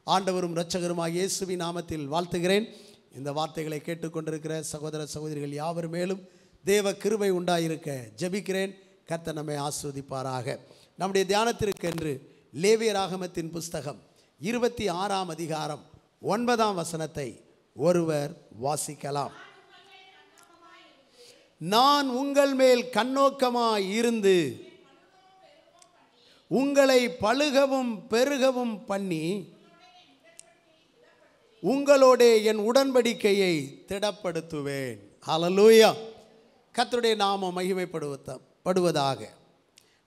ஆண்டவரும் இரட்சகருமாகிய இயேசுவின் நாமத்தில் வாழ்த்துகிறேன். இந்த வார்த்தைகளை கேட்டுக்கொண்டிருக்கிற சகோதர சகோதரிகள் யாவர் மேலும் தேவ கிருபை உண்டாயிருக்க ஜெபிக்கிறேன். கர்த்தர் நம்மை ஆசீர்வதிப்பாராக. நம்முடைய தியானத்திற்கென்று லேவியராகமத்தின் புஸ்தகம் 26ஆம் அதிகாரம் 9ஆம் வசனத்தை ஒருவர் வாசிக்கலாம். நான் உங்கள் மேல் கண்ணோக்கமாய் இருந்து உங்களை பலுகவும் பெருகவும் பண்ணி உங்களோடே என் உடன்படிக்கையை திடப்படுத்துவேன். ஹல்லேலூயா. கர்த்தருடைய நாமம் மகிமைப்படுவதாக.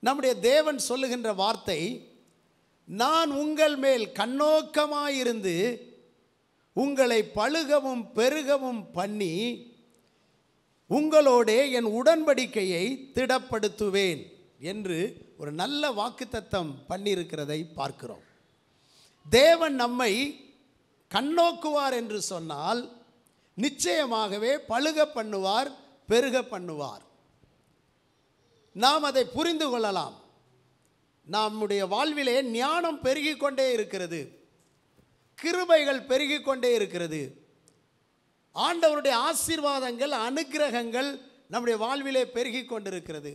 நம்முடைய தேவன் சொல்லுகின்ற வார்த்தை, நான் உங்கள் மேல் கண்ணோக்கமாயிருந்து உங்களை பலுகவும் பெருகவும் பண்ணி உங்களோடே என் உடன்படிக்கையை திடப்படுத்துவேன் என்று ஒரு நல்ல வாக்குத்தத்தம் பண்ணியிருக்கிறதை பார்க்கிறோம். தேவன் நம்மை கண்ணோக்குவார் என்று சொன்னால் நிச்சயமாகவே பலுக பண்ணுவார், பெருக பண்ணுவார். நாம் அதை புரிந்து கொள்ளலாம். நம்முடைய வாழ்விலே ஞானம் பெருகிக் கொண்டே இருக்கிறது, கிருபைகள் பெருகிக் கொண்டே இருக்கிறது, ஆண்டவருடைய ஆசீர்வாதங்கள் அனுக்கிரகங்கள் நம்முடைய வாழ்விலே பெருகிக் கொண்டிருக்கிறது,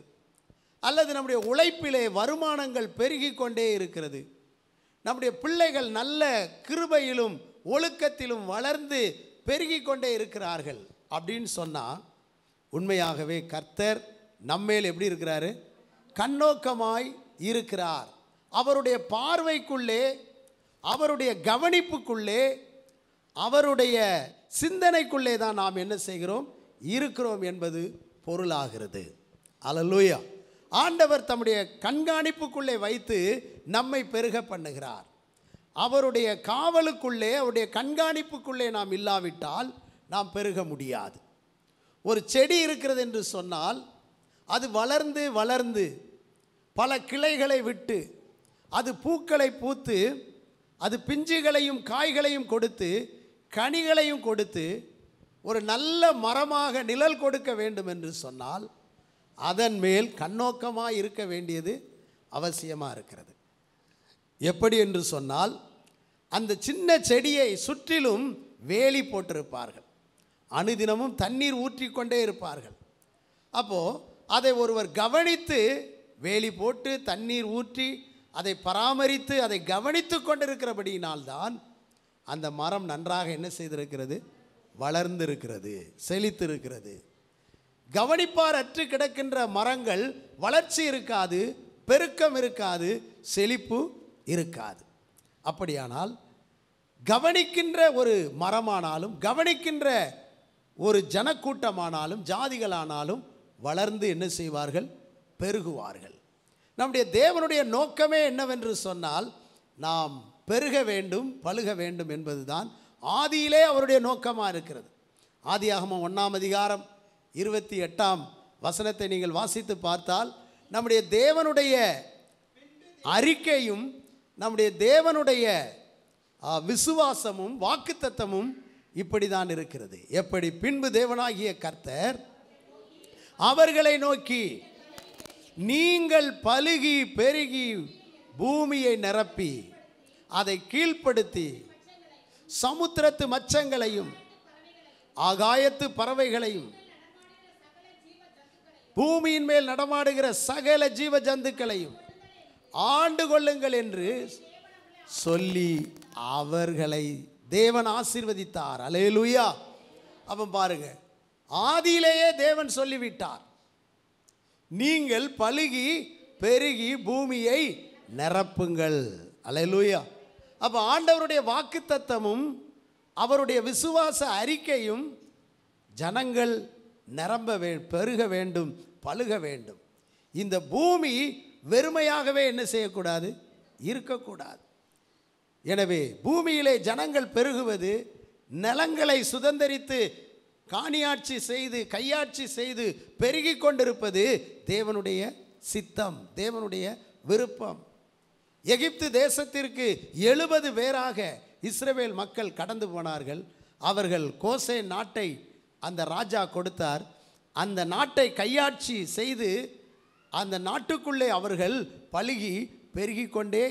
அல்லது நம்முடைய உழைப்பிலே வருமானங்கள் பெருகிக் கொண்டே இருக்கிறது. நம்முடைய பிள்ளைகள் நல்ல கிருபையிலும் ஒழுக்கத்திலும் வளர்ந்து பெருகிக் கொண்டே இருக்கிறார்கள் அப்படின்னு சொன்னால் உண்மையாகவே கர்த்தர் நம்மேல் எப்படி இருக்கிறாரு? கண்ணோக்கமாய் இருக்கிறார். அவருடைய பார்வைக்குள்ளே, அவருடைய கவனிப்புக்குள்ளே, அவருடைய சிந்தனைக்குள்ளே தான் நாம் என்ன செய்கிறோம்? இருக்கிறோம் என்பது பொருளாகிறது. அல்லேலூயா. ஆண்டவர் தம்முடைய கண்காணிப்புக்குள்ளே வைத்து நம்மை பெருக பண்ணுகிறார். அவருடைய காவலுக்குள்ளே, அவருடைய கண்காணிப்புக்குள்ளே நாம் இல்லாவிட்டால் நாம் பெருக முடியாது. ஒரு செடி இருக்கிறது என்று சொன்னால் அது வளர்ந்து வளர்ந்து பல கிளைகளை விட்டு அது பூக்களை பூத்து அது பிஞ்சுகளையும் காய்களையும் கொடுத்து கனிகளையும் கொடுத்து ஒரு நல்ல மரமாக நிழல் கொடுக்க வேண்டும் என்று சொன்னால் அதன் மேல் கண்ணோக்கமாக இருக்க வேண்டியது அவசியமாக இருக்கிறது. எப்படி என்று சொன்னால், அந்த சின்ன செடியை சுற்றிலும் வேலி போட்டிருப்பார்கள், அனுதினமும் தண்ணீர் ஊற்றிக்கொண்டே இருப்பார்கள். அப்போது அதை ஒருவர் கவனித்து வேலி போட்டு தண்ணீர் ஊற்றி அதை பராமரித்து அதை கவனித்து கொண்டிருக்கிறபடியினால்தான் அந்த மரம் நன்றாக என்ன செய்திருக்கிறது? வளர்ந்திருக்கிறது, செழித்திருக்கிறது. கவனிப்பார் அற்று கிடக்கின்ற மரங்கள் வளர்ச்சி இருக்காது, பெருக்கம் இருக்காது, செழிப்பு இருக்காது. அப்படியானால் கவனிக்கின்ற ஒரு மரமானாலும், கவனிக்கின்ற ஒரு ஜனக்கூட்டமானாலும், ஜாதிகளானாலும் வளர்ந்து என்ன செய்வார்கள்? பெருகுவார்கள். நம்முடைய தேவனுடைய நோக்கமே என்னவென்று சொன்னால், நாம் பெருக வேண்டும், பலுக வேண்டும் என்பதுதான் ஆதியிலே அவருடைய நோக்கமாக இருக்கிறது. ஆதியாகமம் 1ஆம் அதிகாரம் 28ஆம் வசனத்தை நீங்கள் வாசித்து பார்த்தால், நம்முடைய தேவனுடைய அறிக்கையும் நம்முடைய தேவனுடைய விசுவாசமும் வாக்குத்தத்தமும் இப்படி தான் இருக்கிறது. எப்படி? பின்பு தேவனாகிய கர்த்தர் அவர்களை நோக்கி, நீங்கள் பலுகி பெருகி பூமியை நிரப்பி அதை கீழ்ப்படுத்தி சமுத்திரத்து மச்சங்களையும் ஆகாயத்து பறவைகளையும் பூமியின் மேல் நடமாடுகிற சகல ஜீவ ஜந்துக்களையும் ஆண்டு கொள்ளுங்கள் என்று சொல்லி அவர்களை தேவன் ஆசீர்வதித்தார். அல்லேலூயா. அப்போ பாருங்க, ஆதியிலேயே தேவன் சொல்லிவிட்டார், நீங்கள் பலுகி பெருகி பூமியை நிரப்புங்கள். அல்லேலூயா. அப்போ ஆண்டவருடைய வாக்குத்தத்தமும் அவருடைய விசுவாச அறிக்கையும் ஜனங்கள் நிரம்ப பெருக வேண்டும், பலுக வேண்டும். இந்த பூமி வெறுமையாகவே என்ன செய்யக்கூடாது? இருக்கக்கூடாது. எனவே பூமியிலே ஜனங்கள் பெருகுவது, நிலங்களை சுதந்தரித்து காணியாட்சி செய்து கையாட்சி செய்து பெருகி கொண்டிருப்பது தேவனுடைய சித்தம், தேவனுடைய விருப்பம். எகிப்து தேசத்திற்கு 70 பேராக இஸ்ரவேல் மக்கள் கடந்து போனார்கள். அவர்கள் கோசேன் நாட்டை அந்த ராஜா கொடுத்தார். அந்த நாட்டை கையாட்சி செய்து அந்த நாட்டுக்குள்ளே அவர்கள் பலுகி பெருகி கொண்டே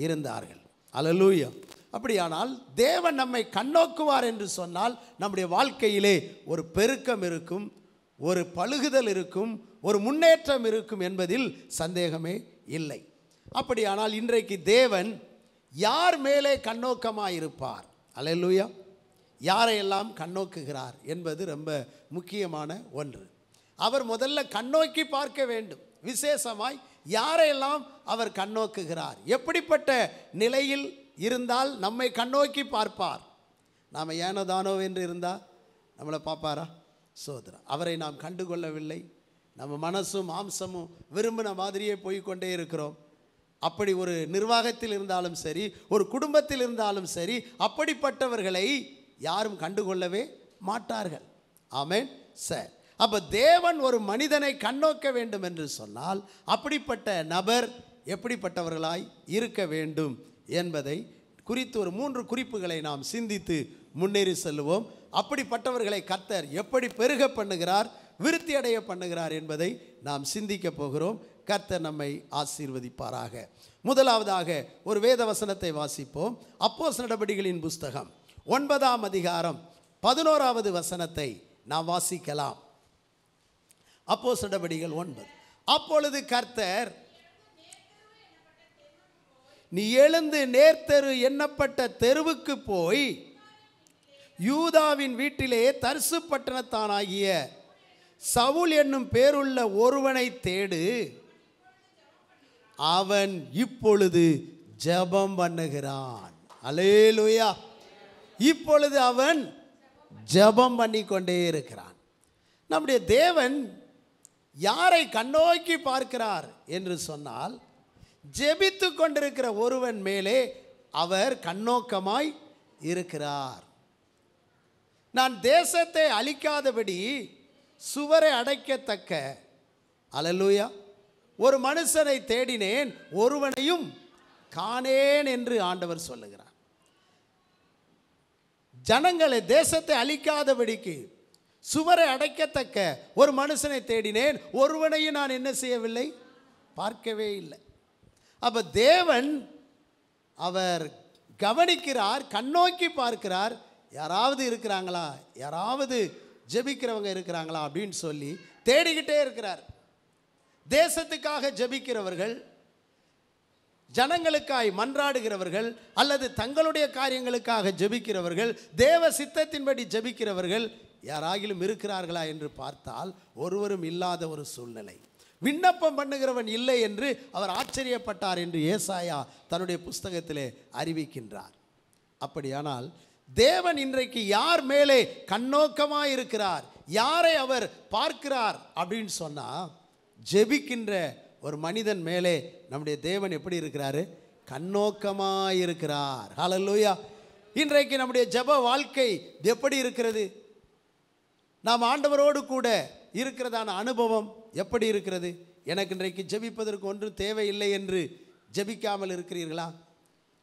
இருந்தார்கள். அல்லேலூயா. அப்படியானால் தேவன் நம்மை கண்ணோக்குவார் என்று சொன்னால் நம்முடைய வாழ்க்கையிலே ஒரு பெருக்கம் இருக்கும், ஒரு பழுகுதல் இருக்கும், ஒரு முன்னேற்றம் இருக்கும் என்பதில் சந்தேகமே இல்லை. அப்படியானால் இன்றைக்கு தேவன் யார் மேலே கண்ணோக்கமாயிருப்பார்? அல்லேலூயா. யாரையெல்லாம் கண்ணோக்குகிறார் என்பது ரொம்ப முக்கியமான ஒன்று. அவர் முதல்ல கண்ணோக்கி பார்க்க வேண்டும். விசேஷமாய் யாரையெல்லாம் அவர் கண்ணோக்குகிறார், எப்படிப்பட்ட நிலையில் இருந்தால் நம்மை கண்ணோக்கி பார்ப்பார்? நாம் ஏனோ தானோ என்று இருந்தால் நம்மளை பார்ப்பாரா? சோதரா, அவரை நாம் கண்டுகொள்ளவில்லை. நம்ம மனசும் மாம்சமும் விரும்பின மாதிரியே போய்கொண்டே இருக்கிறோம். அப்படி ஒரு நிர்வாகத்தில் இருந்தாலும் சரி, ஒரு குடும்பத்தில் இருந்தாலும் சரி, அப்படிப்பட்டவர்களை யாரும் கண்டுகொள்ளவே மாட்டார்கள். ஆமென். சரி, அப்போ தேவன் ஒரு மனிதனை கண்ணோக்க வேண்டும் என்று சொன்னால் அப்படிப்பட்ட நபர் எப்படிப்பட்டவர்களாய் இருக்க வேண்டும் என்பதை குறித்து ஒரு 3 குறிப்புகளை நாம் சிந்தித்து முன்னேறி செல்லுவோம். அப்படிப்பட்டவர்களை கர்த்தர் எப்படி பெருக பண்ணுகிறார், விருத்தி அடைய பண்ணுகிறார் என்பதை நாம் சிந்திக்க போகிறோம். கர்த்தர் நம்மை ஆசீர்வதிப்பாராக. முதலாவதாக ஒரு வேத வசனத்தை வாசிப்போம். அப்போஸ்தலர் நடபடிகளின் புஸ்தகம் 9ஆம் அதிகாரம் 11வது வசனத்தை நாம் வாசிக்கலாம். அப்போஸ்தலர் நடபடிகள் 9. அப்பொழுது கர்த்தர், நீ எழுந்து நேர்த்தெரு எண்ணப்பட்ட தெருவுக்கு போய் யூதாவின் வீட்டிலே தர்சு பட்டணத்தானாகிய சவுல் என்னும் பேருள்ள ஒருவனை தேடு, அவன் இப்பொழுது ஜெபம் பண்ணுகிறான். அல்லேலூயா. இப்பொழுது அவன் ஜெபம் பண்ணிக்கொண்டே இருக்கிறான். நம்முடைய தேவன் யாரை கண்ணோக்கி பார்க்கிறார் என்று சொன்னால், ஜெபித்து கொண்டிருக்கிற ஒருவன் மேலே அவர் கண்ணோக்கமாய் இருக்கிறார். நான் தேசத்தை அழிக்காதபடி சுவரை அடைக்கத்தக்க, அல்லேலூயா, ஒரு மனுஷனை தேடினேன், ஒருவனையும் காணேன் என்று ஆண்டவர் சொல்லுகிறார். ஜனங்களை தேசத்தை அழிக்காதபடிக்கு சுவரை அடைக்கத்தக்க ஒரு மனுஷனை தேடினேன், ஒருவனையும் நான் என்ன செய்யவில்லை, பார்க்கவே இல்லை. அப்போ தேவன் அவர் கவனிக்கிறார், கண்ணோக்கி பார்க்கிறார். யாராவது இருக்கிறாங்களா, யாராவது ஜெபிக்கிறவங்க இருக்கிறாங்களா அப்படின்னு சொல்லி தேடிக்கிட்டே இருக்கிறார். தேசத்துக்காக ஜெபிக்கிறவர்கள், ஜனங்களுக்காய் மன்றாடுகிறவர்கள், அல்லது தங்களுடைய காரியங்களுக்காக ஜெபிக்கிறவர்கள், தேவ சித்தத்தின்படி ஜெபிக்கிறவர்கள் யாராகிலும் இருக்கிறார்களா என்று பார்த்தால் ஒருவரும் இல்லாத ஒரு சூழ்நிலை. விண்ணப்பம் பண்ணுகிறவன் இல்லை என்று அவர் ஆச்சரியப்பட்டார் என்று ஏசாயா தன்னுடைய புஸ்தகத்திலே அறிவிக்கின்றார். அப்படியானால் தேவன் இன்றைக்கு யார் மேலே கண்ணோக்கமாக இருக்கிறார், யாரை அவர் பார்க்கிறார் அப்படின்னு சொன்னால், ஜெபிக்கின்ற ஒரு மனிதன் மேலே நம்முடைய தேவன் எப்படி இருக்கிறாரு, கண்ணோக்கமாக இருக்கிறார். ஹல்லேலூயா. இன்றைக்கு நம்முடைய ஜெப வாழ்க்கை எப்படி இருக்கிறது? நாம் ஆண்டவரோடு கூட இருக்கிறதான அனுபவம் எப்படி இருக்கிறது? எனக்கு இன்றைக்கு ஜெபிப்பதற்கு ஒன்றும் தேவையில்லை என்று ஜெபிக்காமல் இருக்கிறீர்களா?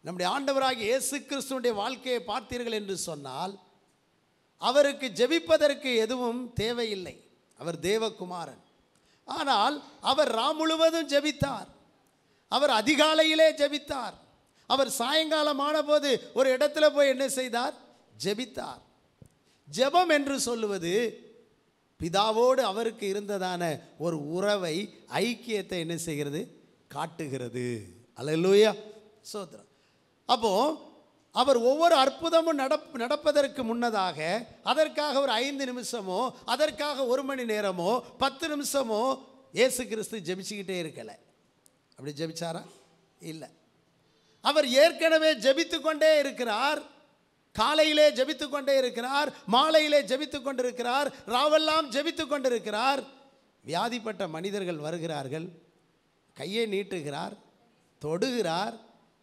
நம்முடைய ஆண்டவராகிய இயேசு கிறிஸ்துவினுடைய வாழ்க்கையை பார்த்தீர்கள் என்று சொன்னால், அவருக்கு ஜெபிப்பதற்கு எதுவும் தேவையில்லை. அவர் தேவகுமாரன். ஆனால் அவர் முழுவதும் ஜெபித்தார். அவர் அதிகாலையிலே ஜெபித்தார். அவர் சாயங்காலமான போது ஒரு இடத்துல போய் என்ன செய்தார், ஜெபித்தார். ஜெபம் என்று சொல்லுவது பிதாவோடு அவருக்கு இருந்ததான ஒரு உறவை, ஐக்கியத்தை என்ன செய்கிறது, காட்டுகிறது. அல்லேலூயா, ஸ்தோத்திரம். அப்போ அவர் ஒவ்வொரு அற்புதமும் நடப்பதற்கு முன்னதாக அதற்காக ஒரு 5 நிமிஷமோ, அதற்காக 1 மணி நேரமோ, 10 நிமிஷமோ இயேசு கிறிஸ்து ஜெபிச்சுக்கிட்டே இருக்கலை. அப்படி ஜெபிச்சாரா? இல்லை. அவர் ஏற்கனவே ஜெபித்து கொண்டே இருக்கிறார். காலையிலே ஜெபித்து கொண்டே இருக்கிறார், மாலையிலே ஜெபித்து கொண்டிருக்கிறார், ராவெல்லாம் ஜெபித்து கொண்டிருக்கிறார். வியாதிப்பட்ட மனிதர்கள் வருகிறார்கள், கையை நீட்டுகிறார், தொடுகிறார்,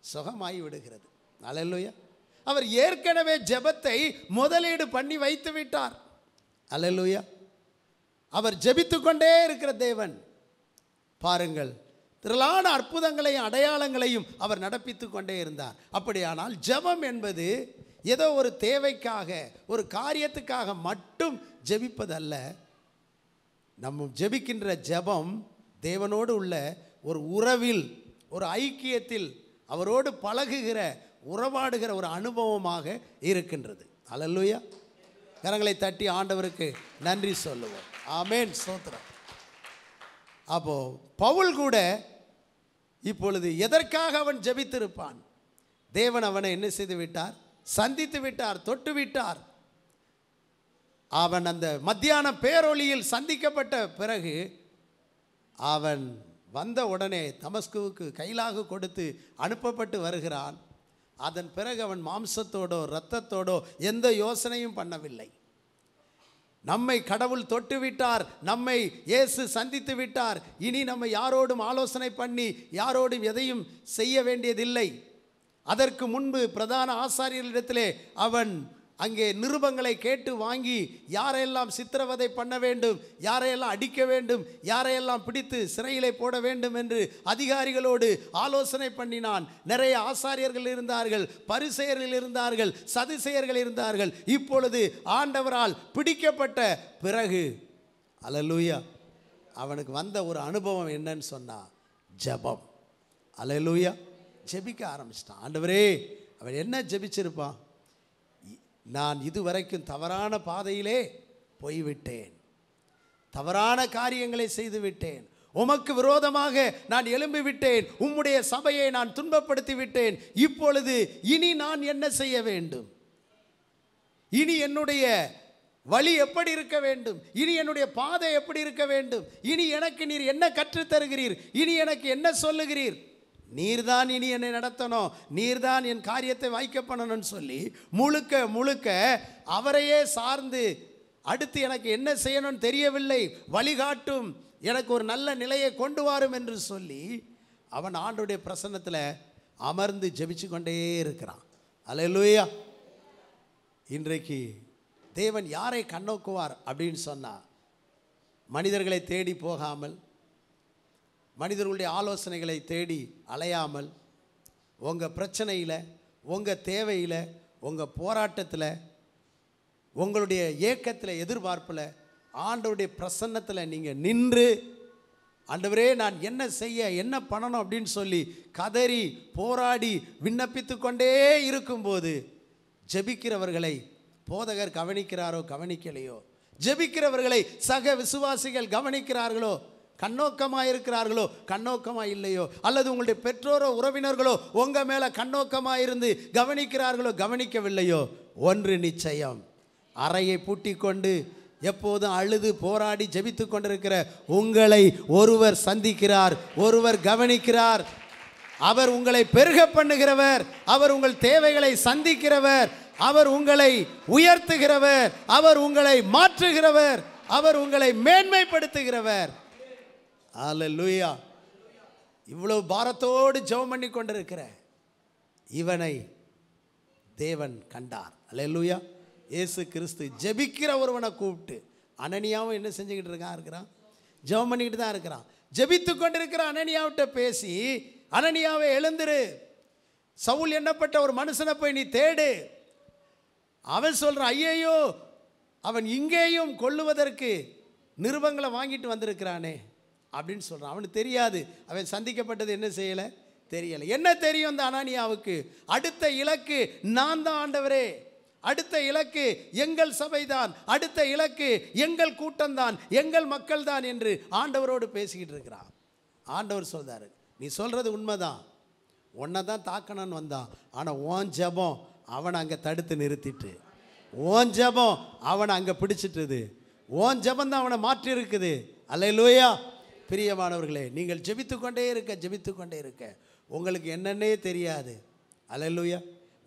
சுகமாகி விடுகிறது. அல்லேலூயா. அவர் ஏற்கனவே ஜெபத்தை முதலீடு பண்ணி வைத்து விட்டார். அல்லேலூயா. அவர் ஜெபித்து கொண்டே இருக்கிற தேவன். பாருங்கள், திரளான அற்புதங்களையும் அடையாளங்களையும் அவர் நடப்பித்து கொண்டே இருந்தார். அப்படியானால் ஜெபம் என்பது ஏதோ ஒரு தேவைக்காக, ஒரு காரியத்துக்காக மட்டும் ஜெபிப்பதல்ல. நம்ம ஜெபிக்கின்ற ஜெபம் தேவனோடு உள்ள ஒரு உறவில், ஒரு ஐக்கியத்தில், அவரோடு பழகுகிற உறவாடுகிற ஒரு அனுபவமாக இருக்கின்றது. அல்லேலூயா. கரங்களை தட்டி ஆண்டவருக்கு நன்றி சொல்லுவோம். ஆமென், ஸ்தோத்திரம். அப்போ பவுல் கூட இப்பொழுது எதற்காக அவன் ஜெபித்திருப்பான்? தேவன் அவனை என்ன செய்து விட்டார்? சந்தித்து விட்டார், தொட்டு விட்டார். அவன் அந்த மத்தியான பேரொளியில் சந்திக்கப்பட்ட பிறகு அவன் வந்த உடனே தமஸ்குவுக்கு கைலாகு கொடுத்து அனுப்பப்பட்டு வருகிறான். அதன் பிறகு அவன் மாம்சத்தோடோ இரத்தத்தோடோ எந்த யோசனையும் பண்ணவில்லை. நம்மை கடவுள் தொட்டு விட்டார், நம்மை இயேசு சந்தித்து விட்டார், இனி நம்ம யாரோடும் ஆலோசனை பண்ணி யாரோடும் எதையும் செய்ய வேண்டியதில்லை. அதற்கு முன்பு பிரதான ஆசாரியர்களிடத்திலே அவன் அங்கே நிருபங்களை கேட்டு வாங்கி யாரையெல்லாம் சித்திரவதை பண்ண வேண்டும், யாரையெல்லாம் அடிக்க வேண்டும், யாரையெல்லாம் பிடித்து சிறையிலே போட வேண்டும் என்று அதிகாரிகளோடு ஆலோசனை பண்ணினான். நிறைய ஆசாரியர்கள் இருந்தார்கள், பரிசேயர்கள் இருந்தார்கள், சதுசேயர்கள் இருந்தார்கள். இப்பொழுது ஆண்டவரால் பிடிக்கப்பட்ட பிறகு அல்லேலூயா அவனுக்கு வந்த ஒரு அனுபவம் என்னன்னு சொன்னா ஜெபம். அல்லேலூயா. ஜெபிக்க ஆரம்பிச்சிட்டான். ஆண்டவரே, அவன் என்ன ஜெபிச்சிருப்பான்? நான் இதுவரைக்கும் தவறான பாதையிலே போய்விட்டேன், தவறான காரியங்களை செய்து விட்டேன், உமக்கு விரோதமாக நான் எழும்பி விட்டேன், உம்முடைய சபையை நான் துன்பப்படுத்தி விட்டேன். இப்பொழுது இனி நான் என்ன செய்ய வேண்டும்? இனி என்னுடைய வழி எப்படி இருக்க வேண்டும்? இனி என்னுடைய பாதை எப்படி இருக்க வேண்டும்? இனி எனக்கு நீர் என்ன கற்றுத் தருகிறீர்? இனி எனக்கு என்ன சொல்லுகிறீர்? நீர்தான் இனி என்னை நடத்தணும், நீர்தான் என் காரியத்தை வாய்க்க பண்ணணும்னு சொல்லி முழுக்க முழுக்க அவரையே சார்ந்து, அடுத்து எனக்கு என்ன செய்யணும்னு தெரியவில்லை, வழிகாட்டும், எனக்கு ஒரு நல்ல நிலையை கொண்டு வரும் என்று சொல்லி அவன் ஆண்டவருடைய பிரசன்னத்தில் அமர்ந்து ஜெபிச்சு கொண்டே இருக்கிறான். அல்லேலூயா. இன்றைக்கு தேவன் யாரை கண்ணோக்குவார் அப்படின்னு சொன்னால், மனிதர்களை தேடி போகாமல், மனிதர்களுடைய ஆலோசனைகளை தேடி அலையாமல், உங்கள் பிரச்சனையில், உங்கள் தேவையில், உங்கள் போராட்டத்தில், உங்களுடைய ஏக்கத்தில், எதிர்பார்ப்பில் ஆண்டவருடைய பிரசன்னத்தில் நீங்கள் நின்று, ஆண்டவரே நான் என்ன செய்ய, என்ன பண்ணணும் அப்படின்னு சொல்லி கதறி போராடி விண்ணப்பித்து கொண்டே இருக்கும்போது, ஜெபிக்கிறவர்களை போதகர் கவனிக்கிறாரோ கவனிக்கலையோ, ஜெபிக்கிறவர்களை சக விசுவாசிகள் கவனிக்கிறார்களோ, கண்ணோக்கமாக இருக்கிறார்களோ கண்ணோக்கமாக இல்லையோ, அல்லது உங்களுடைய பெற்றோரோ உறவினர்களோ உங்கள் மேலே கண்ணோக்கமாக இருந்து கவனிக்கிறார்களோ கவனிக்கவில்லையோ, ஒன்று நிச்சயம், அறையை பூட்டி கொண்டு எப்போதும் அழுது போராடி ஜெபித்து கொண்டிருக்கிற உங்களை ஒருவர் சந்திக்கிறார், ஒருவர் கவனிக்கிறார். அவர் உங்களை பெருக பண்ணுகிறவர், அவர் உங்கள் தேவைகளை சந்திக்கிறவர், அவர் உங்களை உயர்த்துகிறவர், அவர் உங்களை மாற்றுகிறவர், அவர் உங்களை மேன்மைப்படுத்துகிறவர். அல்லேலூயா. இவ்வளவு பாரத்தோடு ஜெபம் பண்ணி கொண்டிருக்கிற இவனை தேவன் கண்டார். அல்லேலூயா. இயேசு கிறிஸ்து ஜெபிக்கிற ஒருவனை கூப்பிட்டு, அனனியாவும் என்ன செஞ்சுக்கிட்டு இருக்கிறான்? ஜெபம் பண்ணிக்கிட்டு தான் இருக்கிறான். ஜெபித்து கொண்டிருக்கிற அனனியாவிட்ட பேசி, அனனியாவை எழுந்திரு, சவுல் எண்ணப்பட்ட ஒரு மனுஷனை போய் நீ தேடு. அவன் சொல்கிறான், ஐயையோ அவன் இங்கேயும் கொல்லுவதற்கு நிருபங்களை வாங்கிட்டு வந்திருக்கிறானே அப்படின்னு சொல்கிறான். அவனுக்கு தெரியாது அவன் சந்திக்கப்பட்டது என்ன செய்யலை, தெரியலை. என்ன தெரியும் அந்த அனானியாவுக்கு? அடுத்த இலக்கு நான் தான் ஆண்டவரே, அடுத்த இலக்கு எங்கள் சபைதான், அடுத்த இலக்கு எங்கள் கூட்டம்தான், எங்கள் மக்கள் தான் என்று ஆண்டவரோடு பேசிக்கிட்டு இருக்கிறான். ஆண்டவர் சொல்றாரு, நீ சொல்கிறது உண்மைதான், உன்னை தான் தாக்கணும்னு வந்தான், ஆனால் ஓன் ஜெபம் அவனை அங்கே தடுத்து நிறுத்திட்டு, ஓன் ஜெபம் அவனை அங்கே பிடிச்சிட்டுது, ஓன் ஜெபம் தான் அவனை மாற்றி இருக்குது. அல்லேலூயா. பிரியமானவர்களே, நீங்கள் ஜெபித்து கொண்டே இருக்க உங்களுக்கு என்னன்னே தெரியாது. அல்லேலூயா.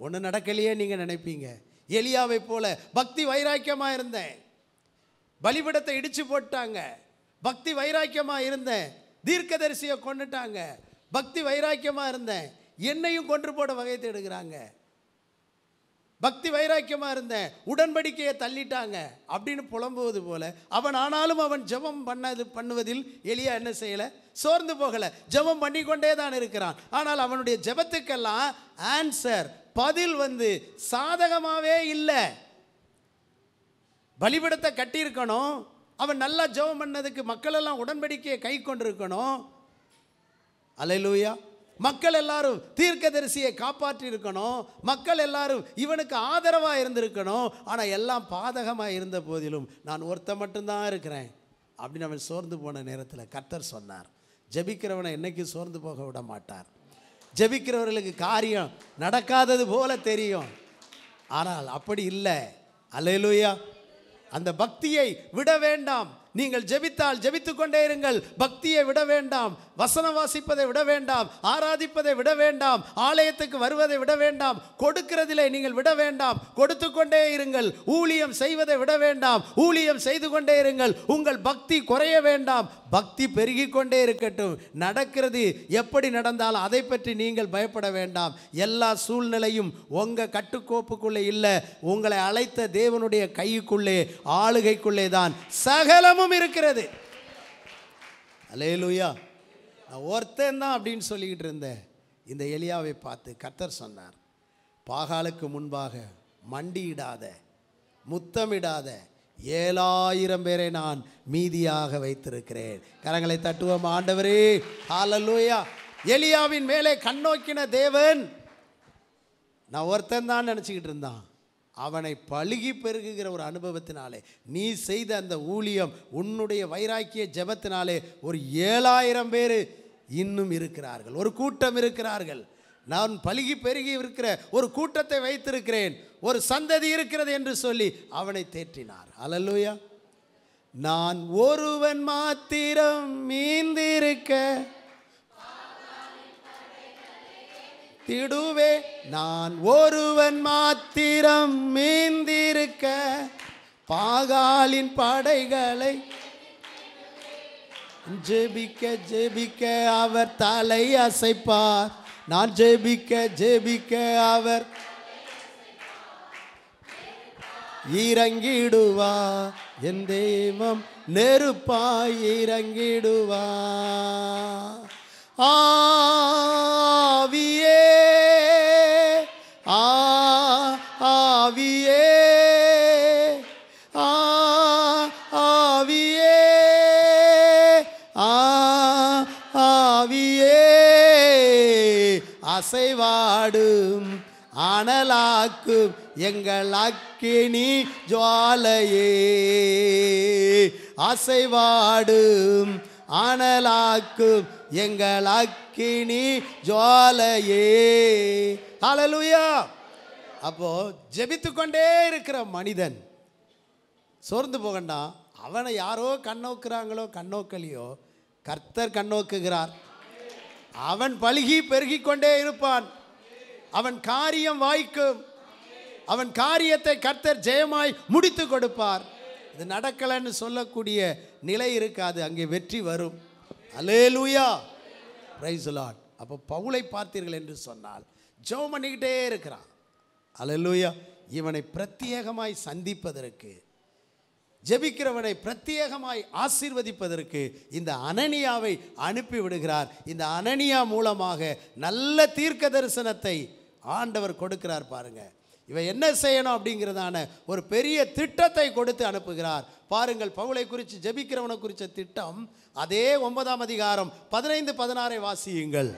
ஒன்று நடக்கலையே நீங்கள் நினைப்பீங்க. எலியாவை போல பக்தி வைராக்கியமாக இருந்தேன், பலிபீடத்தை இடித்து போட்டாங்க, பக்தி வைராக்கியமாக இருந்தேன், தீர்க்கதரிசியை கொண்டுட்டாங்க, பக்தி வைராக்கியமாக இருந்தேன், என்னையும் கொன்று போட வகை தேடுகிறாங்க, பக்தி வைராக்கியமாக இருந்தேன், உடன்படிக்கையை தள்ளிட்டாங்க அப்படின்னு புலம்புவது போல அவன். ஆனாலும் அவன் ஜெபம் பண்ணுவதில் எலியா என்ன செய்யலை, சோர்ந்து போகலை, ஜெபம் பண்ணிக்கொண்டே தான் இருக்கிறான். ஆனால் அவனுடைய ஜெபத்துக்கெல்லாம் ஆன்சர், பதில் சாதகமாகவே இல்லை. பலிபீடத்தை கட்டியிருக்கணும், அவன் நல்லா ஜெபம் பண்ணதுக்கு மக்கள் எல்லாம் உடன்படிக்கையை கை கொண்டிருக்கணும். அல்லேலூயா. மக்கள் எல்லாரும் தீர்க்கதரிசியை காப்பாற்றி இருக்கணும், மக்கள் எல்லாரும் இவனுக்கு ஆதரவாக இருந்திருக்கணும். ஆனால் எல்லாம் பாதகமாக இருந்த போதிலும் நான் ஒருத்த மட்டும்தான் இருக்கிறேன் அப்படின்னு அவன் சோர்ந்து போன நேரத்தில் கர்த்தர் சொன்னார், ஜெபிக்கிறவனை என்னைக்கு சோர்ந்து போக விட மாட்டார். ஜெபிக்கிறவர்களுக்கு காரியம் நடக்காதது போல தெரியும், ஆனால் அப்படி இல்லை. அல்லேலூயா. அந்த பக்தியை விட வேண்டாம். நீங்கள் ஜெபித்தால் ஜெபித்து கொண்டே இருங்கள். பக்தியை விட வேண்டாம். வசனம் வாசிப்பதை விட வேண்டாம். ஆராதிப்பதை விட வேண்டாம். ஆலயத்துக்கு வருவதை விட வேண்டாம். கொடுக்கிறதிலே நீங்கள் விட வேண்டாம். கொடுத்து கொண்டே இருங்கள். ஊழியம் செய்வதை விட வேண்டாம். ஊழியம் செய்து கொண்டே இருங்கள். உங்கள் பக்தி குறைய வேண்டாம். பக்தி பெருகி கொண்டே இருக்கட்டும். நடக்கிறது எப்படி நடந்தாலும் அதை பற்றி நீங்கள் பயப்பட வேண்டாம். எல்லா சூழ்நிலையும் உங்கள் கட்டுக்கோப்புக்குள்ளே இல்லை, உங்களை அழைத்த தேவனுடைய கைக்குள்ளே, ஆளுகைக்குள்ளே தான் சகலமும் இருக்கிறது. அல்லேலூயா. நான் ஒருத்தன் தான் அப்படின்னு சொல்லிக்கிட்டு இருந்தேன். இந்த எலியாவை பார்த்து கர்த்தர் சொன்னார், பாகாலுக்கு முன்பாக மண்டியிடாத, முத்தமிடாத 7000 பேரை நான் மீதியாக வைத்திருக்கிறேன். கரங்களை தட்டுவோம். ஆண்டவரே, ஹல்லேலூயா. எலியாவின் மேலே கண்ணோக்கின தேவன் நான் ஒருத்தன் தான் நினச்சிக்கிட்டு இருந்தான். அவனை பழுகி பெருகுகிற ஒரு அனுபவத்தினாலே, நீ செய்த அந்த ஊழியம், உன்னுடைய வைராக்கிய ஜெபத்தினாலே ஒரு 7000 பேர் இன்னும் இருக்கிறார்கள், ஒரு கூட்டம் இருக்கிறார்கள். நான் பழுகி பெருகி இருக்கிற ஒரு கூட்டத்தை வைத்திருக்கிறேன், ஒரு சந்ததி இருக்கிறது என்று சொல்லி அவனை தேற்றினார். அல்லேலூயா. நான் ஒருவன் மாத்திரம் மீந்திருக்க திடுவே, நான் ஒருவன் மாத்திரம் மீந்திருக்க பாகாலின் படைகளை ஜெபிக்க ஜெபிக்க அவர் தலை அசைப்பார். நான் ஜெபிக்க ஜெபிக்க அவர் இறங்கிடுவா. என் தெய்வம் நெருப்பாய் இறங்கிடுவா. ஆவியே ஆவியே ஆவியே ஆவியே அசைவாடும் அனலாக்கும் எங்கள் அக்கினி ஜுவாலையே. அசைவாடும் அனலாக்கும் எங்கள் அக்கினி ஜுவாலையே. ஹல்லேலூயா. அப்போ ஜெபித்து கொண்டே இருக்கிற மனிதன் சோர்ந்து போகண்டா. அவனை யாரோ கண்ணோக்குறாங்களோ கண்ணோக்கலையோ, கர்த்தர் கண்ணோக்குகிறார். அவன் பழுகி பெருகி கொண்டே இருப்பான். அவன் காரியம் வாய்க்கும். அவன் காரியத்தை கர்த்தர் ஜெயமாய் முடித்து கொடுப்பார். இது நடக்கலைன்னு சொல்லக்கூடிய நிலை இருக்காது, அங்கே வெற்றி வரும். அல்லேலூயா. Praise the lord. அப்போ பவுலை பார்த்தீர்கள் என்று சொன்னால் ஜெபம் பண்ணிக்கிட்டே இருக்கிறான். அல்லேலூயா. இவனை பிரத்யேகமாய் சந்திப்பதற்கு, ஜெபிக்கிறவனை பிரத்யேகமாய் ஆசீர்வதிப்பதற்கு இந்த அனனியாவை அனுப்பி விடுகிறார். இந்த அனனியா மூலமாக நல்ல தீர்க்க தரிசனத்தை ஆண்டவர் கொடுக்கிறார். பாருங்க, இவன் என்ன செய்யணும் அப்படிங்கிறதான ஒரு பெரிய திட்டத்தை கொடுத்து அனுப்புகிறார். பாருங்கள், பவுலை குறித்து, ஜெபிக்கிறவனை குறித்த திட்டம். அதே 9ஆம் அதிகாரம் 15-16 வாசியுங்கள்.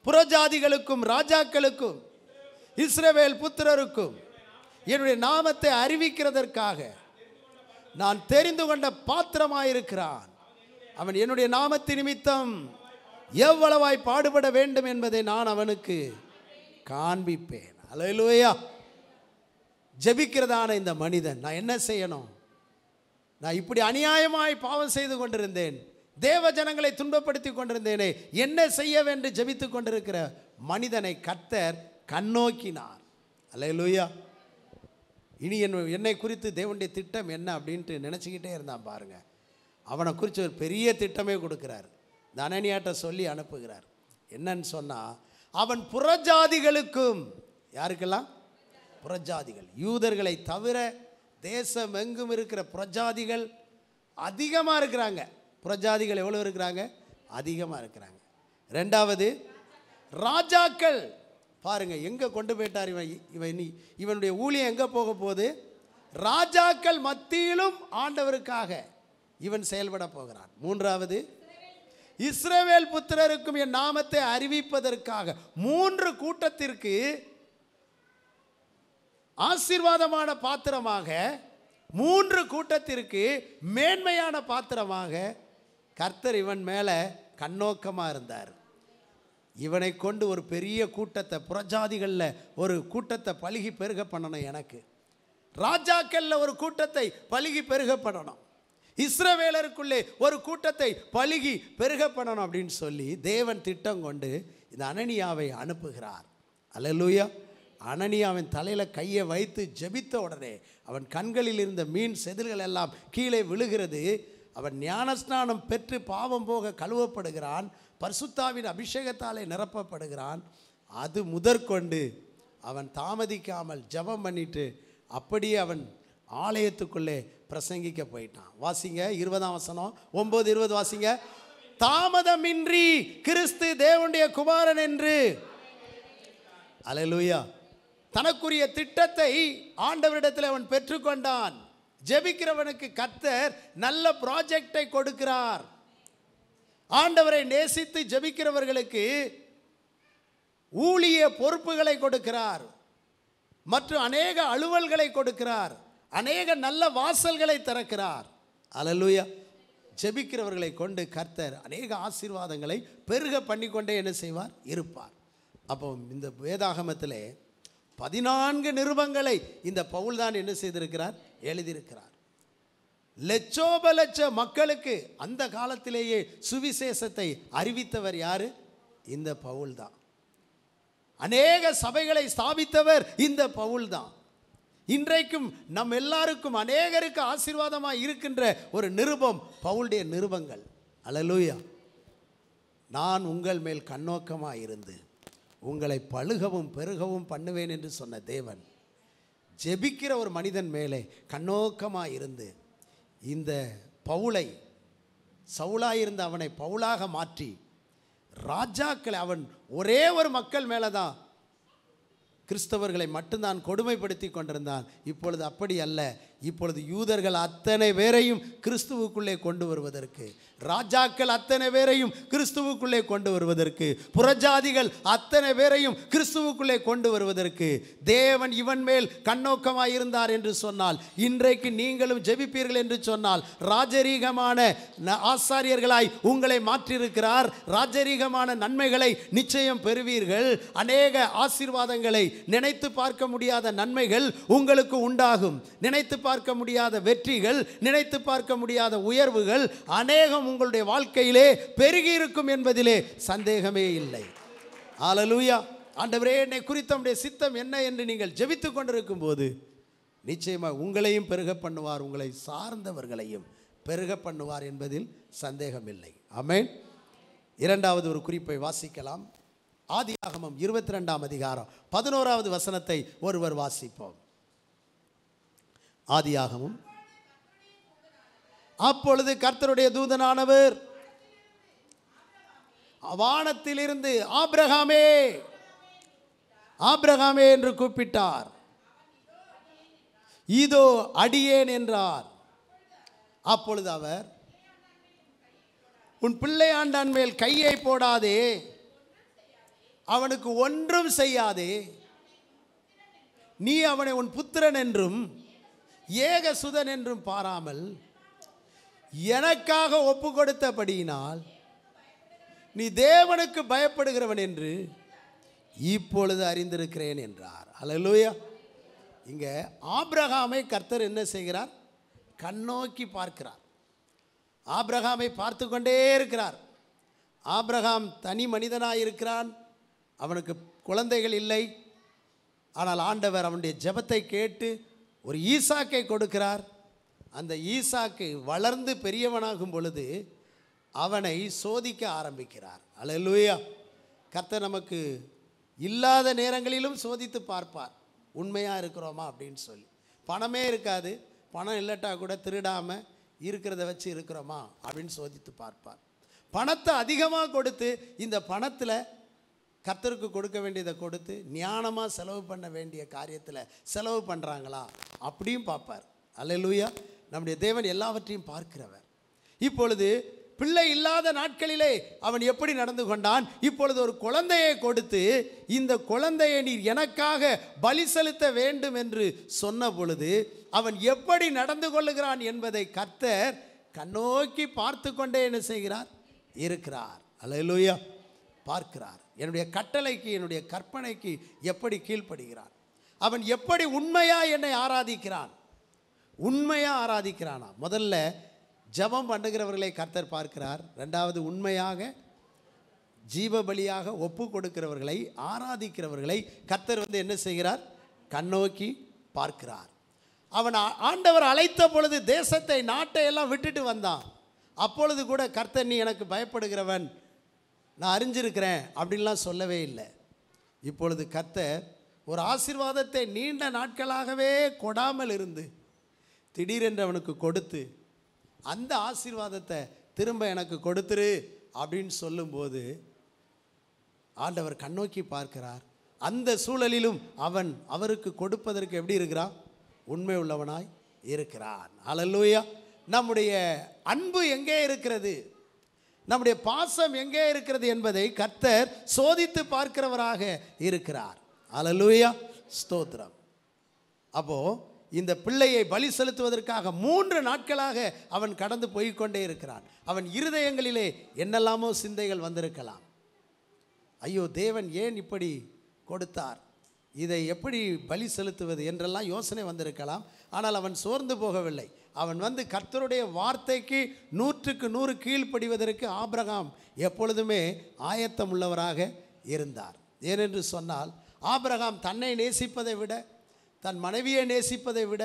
புறஜாதிகளுக்கும் ராஜாக்களுக்கும் இஸ்ரவேல் புத்திரருக்கும் என்னுடைய நாமத்தை அறிவிக்கிறதற்காக நான் தெரிந்து கொண்ட பாத்திரமாயிருக்கிறான். அவன் என்னுடைய நாமத்தின் நிமித்தம் எவ்வளவாய் பாடுபட வேண்டும் என்பதை நான் அவனுக்கு காண்பிப்பேன். அல்லேலூயா. ஜெபிக்கிறதான இந்த மனிதன், நான் என்ன செய்யணும்? நான் இப்படி அநியாயமாய் பாவம் செய்து கொண்டிருந்தேன், தேவ ஜனங்களை துன்பப்படுத்தி கொண்டிருந்தேனே, என்ன செய்ய வேண்டும் ஜெபித்து கொண்டிருக்கிற மனிதனை கர்த்தர் கண்ணோக்கினார். அல்லேலூயா. இனி என்னை குறித்து தேவனுடைய திட்டம் என்ன அப்படின்ட்டு நினச்சிக்கிட்டே இருந்தான். பாருங்க, அவனை குறித்து ஒரு பெரிய திட்டமே கொடுக்குறார். அனனியாட்ட சொல்லி அனுப்புகிறார். என்னன்னு சொன்னால், அவன் புறஜாதிகளுக்கும், யாருக்கெல்லாம்? புறஜாதிகள், யூதர்களை தவிர தேசம் எங்கும் இருக்கிற புறஜாதிகள் அதிகமாக இருக்கிறாங்க. புறஜாதிகள் எவ்வளோ இருக்கிறாங்க? அதிகமாக இருக்கிறாங்க. ரெண்டாவது, ராஜாக்கள். பாருங்க, எங்கே கொண்டு போயிட்டார் இவனுடைய ஊழியம் எங்கே போக போகுது? ராஜாக்கள் மத்தியிலும் ஆண்டவருக்காக இவன் செயல்பட போகிறான். மூன்றாவது, இஸ்ரவேல் புத்திரருக்கும் என் நாமத்தை அறிவிப்பதற்காக 3 கூட்டத்திற்கு ஆசீர்வாதமான பாத்திரமாக, 3 கூட்டத்திற்கு மேன்மையான பாத்திரமாக கர்த்தர் இவன் மேலே கண்ணோக்கமாக இருந்தார். இவனை கொண்டு ஒரு பெரிய கூட்டத்தை, புறஜாதிகளில் ஒரு கூட்டத்தை பலுகி பெருக பண்ணணும், எனக்கு ராஜாக்களில் ஒரு கூட்டத்தை பலுகி பெருக பண்ணணும், இஸ்ரவேலருக்குள்ளே ஒரு கூட்டத்தை பலுகி பெருக பண்ணணும் அப்படின்னு சொல்லி தேவன் திட்டம் கொண்டு இந்த அனனியாவை அனுப்புகிறார். அல்லேலூயா. அனனியாவின் தலையில் கையை வைத்து ஜெபித்த உடனே அவன் கண்களில் இருந்த மீன் செதில்கள் எல்லாம் கீழே விழுகிறது. அவன் ஞானஸ்நானம் பெற்று பாவம் போக கழுவப்படுகிறான், பரிசுத்தாவின் அபிஷேகத்தாலே நிரப்பப்படுகிறான். அது முதற்கொண்டு அவன் தாமதிக்காமல் ஜெபம் பண்ணிட்டு அப்படியே அவன் ஆலயத்துக்குள்ளே பிரசங்கிக்க போயிட்டான். வாசிங்க 20ஆம் வசனம், 9-20 வாசிங்க. தாமதமின்றி கிறிஸ்து தேவனுடைய குமாரன் என்று. அல்லேலூயா. தனக்குரிய திட்டத்தை ஆண்டவரிடத்தில் அவன் பெற்றுக்கொண்டான். ஜெபிக்கிறவனுக்கு கர்த்தர் நல்ல ப்ராஜெக்டை கொடுக்கிறார். ஆண்டவரை நேசித்து ஜெபிக்கிறவர்களுக்கு ஊழிய பொறுப்புகளை கொடுக்கிறார், மற்றும் அநேக அலுவல்களை கொடுக்கிறார், அநேக நல்ல வாசல்களை திறக்கிறார். அல்லேலூயா. ஜெபிக்கிறவர்களை கொண்டு கர்த்தர் அநேக ஆசீர்வாதங்களை பெருக பண்ணிக்கொண்டே என்ன செய்வார்? இருப்பார். அப்போ இந்த வேதாகமத்திலே 14 நிருபங்களை இந்த பவுல் தான் என்ன செய்திருக்கிறார்? எழுதியிருக்கிறார். லட்சோப லட்ச மக்களுக்கு அந்த காலத்திலேயே சுவிசேஷத்தை அறிவித்தவர் யாரு? இந்த பவுல் தான். அநேக சபைகளை ஸ்தாபித்தவர் இந்த பவுல் தான். இன்றைக்கும் நம் எல்லாருக்கும் அநேகருக்கு ஆசீர்வாதமாக இருக்கின்ற ஒரு நிருபம் பவுலுடைய நிருபங்கள். அல்லேலூயா. நான் உங்கள் மேல் கண்ணோக்கமாக இருந்து உங்களை பழுகவும் பெருகவும் பண்ணுவேன் என்று சொன்ன தேவன் ஜெபிக்கிற ஒரு மனிதன் மேலே கண்ணோக்கமாக இருந்து இந்த பவுலை, சவுலாயிருந்த அவனை பவுலாக மாற்றி ராஜாக்களை, அவன் ஒரே ஒரு மக்கள் மேலே தான் கிறிஸ்தவர்களை மட்டும்தான் கொடுமைப்படுத்தி கொண்டிருந்தான். இப்பொழுது அப்படி அல்ல. இப்பொழுது யூதர்கள் அத்தனை பேரையும் கிறிஸ்துவுக்குள்ளே கொண்டு வருவதற்கு, ராஜாக்கள் அத்தனை பேரையும் கிறிஸ்துவுக்குள்ளே கொண்டு வருவதற்கு, புறஜாதிகள் அத்தனை பேரையும் கிறிஸ்துவுக்குள்ளே கொண்டு வருவதற்கு தேவன் இவன் மேல் கண்ணோக்கமாக இருந்தார் என்று சொன்னால், இன்றைக்கு நீங்களும் ஜெபிப்பீர்கள் என்று சொன்னால், ராஜரீகமான ஆசாரியர்களாய் உங்களை மாற்றியிருக்கிறார். ராஜரீகமான நன்மைகளை நிச்சயம் பெறுவீர்கள். அநேக ஆசீர்வாதங்களை, நினைத்து பார்க்க முடியாத நன்மைகள் உங்களுக்கு உண்டாகும். நினைத்து பார்க்க முடியாத வெற்றிகள், நினைத்து பார்க்க முடியாத உயர்வுகள் அநேகம் உங்களுடைய வாழ்க்கையிலே பெருகி இருக்கும் என்பதிலே சந்தேகமே இல்லை. அல்லேலூயா. ஆண்டவரே, என்னை குறித்த உம்முடைய சித்தம் என்ன என்று நீங்கள் ஜெபித்துக் கொண்டிருக்கும் போது நிச்சயமாக உங்களையும் பெருக பண்ணுவார், உங்களை சார்ந்தவர்களையும் பெருக பண்ணுவார் என்பதில் சந்தேகம் இல்லை. ஆமென். இரண்டாவது ஒரு குறிப்பை வாசிக்கலாம். ஆதியாகமம் 22ஆம் அதிகாரம் 11வது வசனத்தை ஒருவர் வாசிப்போம். ஆதியாகமம். அப்பொழுது கர்த்தருடைய தூதனானவர் வானத்திலிருந்து ஆபிரகாமே, ஆபிரகாமே என்று கூப்பிட்டார். இதோ அடியேன் என்றார். அப்பொழுது அவர், உன் பிள்ளையாண்டான் மேல் கையை போடாதே, அவனுக்கு ஒன்றும் செய்யாதே, நீ அவனை உன் புத்திரன் என்றும் ஏகசுதன் என்றும் பாராமல் எனக்காக ஒப்பு கொடுத்தபடியினால் நீ தேவனுக்கு பயப்படுகிறவன் என்று இப்பொழுது அறிந்திருக்கிறேன் என்றார். அல்லேலூயா. இங்கே ஆபிரகாமை கர்த்தர் என்ன செய்கிறார்? கண்ணோக்கி பார்க்கிறார். ஆபிரகாமை பார்த்து கொண்டே இருக்கிறார். ஆபிரகாம் தனி மனிதனாக இருக்கிறான். அவனுக்கு குழந்தைகள் இல்லை. ஆனால் ஆண்டவர் அவனுடைய ஜெபத்தை கேட்டு ஒரு ஈசாக்கை கொடுக்கிறார். அந்த ஈசாக்கு வளர்ந்து பெரியவனாகும் பொழுது அவனை சோதிக்க ஆரம்பிக்கிறார். அல்லேலூயா. கர்த்தர் நமக்கு இல்லாத நேரங்களிலும் சோதித்து பார்ப்பார், உண்மையாக இருக்கிறோமா அப்படின்னு சொல்லி. பணமே இருக்காது, பணம் இல்லட்டா கூட திருடாமல் இருக்கிறத வச்சு இருக்கிறோமா அப்படின்னு சோதித்து பார்ப்பார். பணத்தை அதிகமாக கொடுத்து இந்த பணத்தில் கர்த்தருக்கு கொடுக்க வேண்டியதை கொடுத்து ஞானமாக செலவு பண்ண வேண்டிய காரியத்தில் செலவு பண்ணுறாங்களா அப்படியும் பார்ப்பார். அல்லேலூயா. நம்முடைய தேவன் எல்லாவற்றையும் பார்க்கிறவர். இப்பொழுது பிள்ளை இல்லாத நாட்களிலே அவன் எப்படி நடந்து கொண்டான். இப்பொழுது ஒரு குழந்தையை கொடுத்து, இந்த குழந்தையை நீர் எனக்காக பலி செலுத்த வேண்டும் என்று சொன்ன பொழுது அவன் எப்படி நடந்து கொள்ளுகிறான் என்பதை கர்த்தர் கண்ணோக்கி பார்த்து கொண்டே என்ன செய்கிறார் இருக்கிறார். அல்லேலூயா. பார்க்கிறார். என்னுடைய கட்டளைக்கு, என்னுடைய கற்பனைக்கு எப்படி கீழ்ப்படுகிறான், அவன் எப்படி உண்மையா என்னை ஆராதிக்கிறான், உண்மையா ஆராதிக்கிறானா. முதல்ல ஜெபம் பண்ணுகிறவர்களை கர்த்தர் பார்க்கிறார். ரெண்டாவது, உண்மையாக ஜீவ பலியாக ஒப்பு கொடுக்கிறவர்களை, ஆராதிக்கிறவர்களை கர்த்தர் என்ன செய்கிறார், கண்ணோக்கி பார்க்கிறார். அவன் ஆண்டவர் அழைத்த பொழுது தேசத்தை, நாட்டை எல்லாம் விட்டுட்டு வந்தான். அப்பொழுது கூட கர்த்தர் நீ எனக்கு பயப்படுகிறவன், நான் அறிஞ்சிருக்கிறேன் அப்படின்லாம் சொல்லவே இல்லை. இப்பொழுது கர்த்தர் ஒரு ஆசீர்வாதத்தை நீண்ட நாட்களாகவே கொடாமல் இருந்து திடீரென்று அவனுக்கு கொடுத்து, அந்த ஆசீர்வாதத்தை திரும்ப எனக்கு கொடுத்துரு அப்படின்னு சொல்லும்போது ஆண்டவர் கண்ணோக்கி பார்க்கிறார். அந்த சூழலிலும் அவன் அவருக்கு கொடுப்பதற்கு எப்படி இருக்கிறான், உண்மை உள்ளவனாய் இருக்கிறான். அல்லேலூயா. நம்முடைய அன்பு எங்கே இருக்கிறது, நம்முடைய பாசம் எங்கே இருக்கிறது என்பதை கர்த்தர் சோதித்து பார்க்கிறவராக இருக்கிறார். அல்லேலூயா. ஸ்தோத்திரம். அப்போ இந்த பிள்ளையை பலி செலுத்துவதற்காக 3 நாட்களாக அவன் கடந்து போய்கொண்டே இருக்கிறான். அவன் இருதயங்களிலே என்னெல்லாமோ சிந்தைகள் வந்திருக்கலாம். ஐயோ, தேவன் ஏன் இப்படி கொடுத்தார், இதை எப்படி பலி செலுத்துவது என்றெல்லாம் யோசனை வந்திருக்கலாம். ஆனால் அவன் சோர்ந்து போகவில்லை. அவன் கர்த்தருடைய வார்த்தைக்கு 100க்கு 100 கீழ்ப்படிவதற்கு ஆபிரகாம் எப்பொழுதுமே ஆயத்தம் உள்ளவராக இருந்தார். ஏனென்று சொன்னால், ஆபிரகாம் தன்னை நேசிப்பதை விட, தன் மனைவியை நேசிப்பதை விட,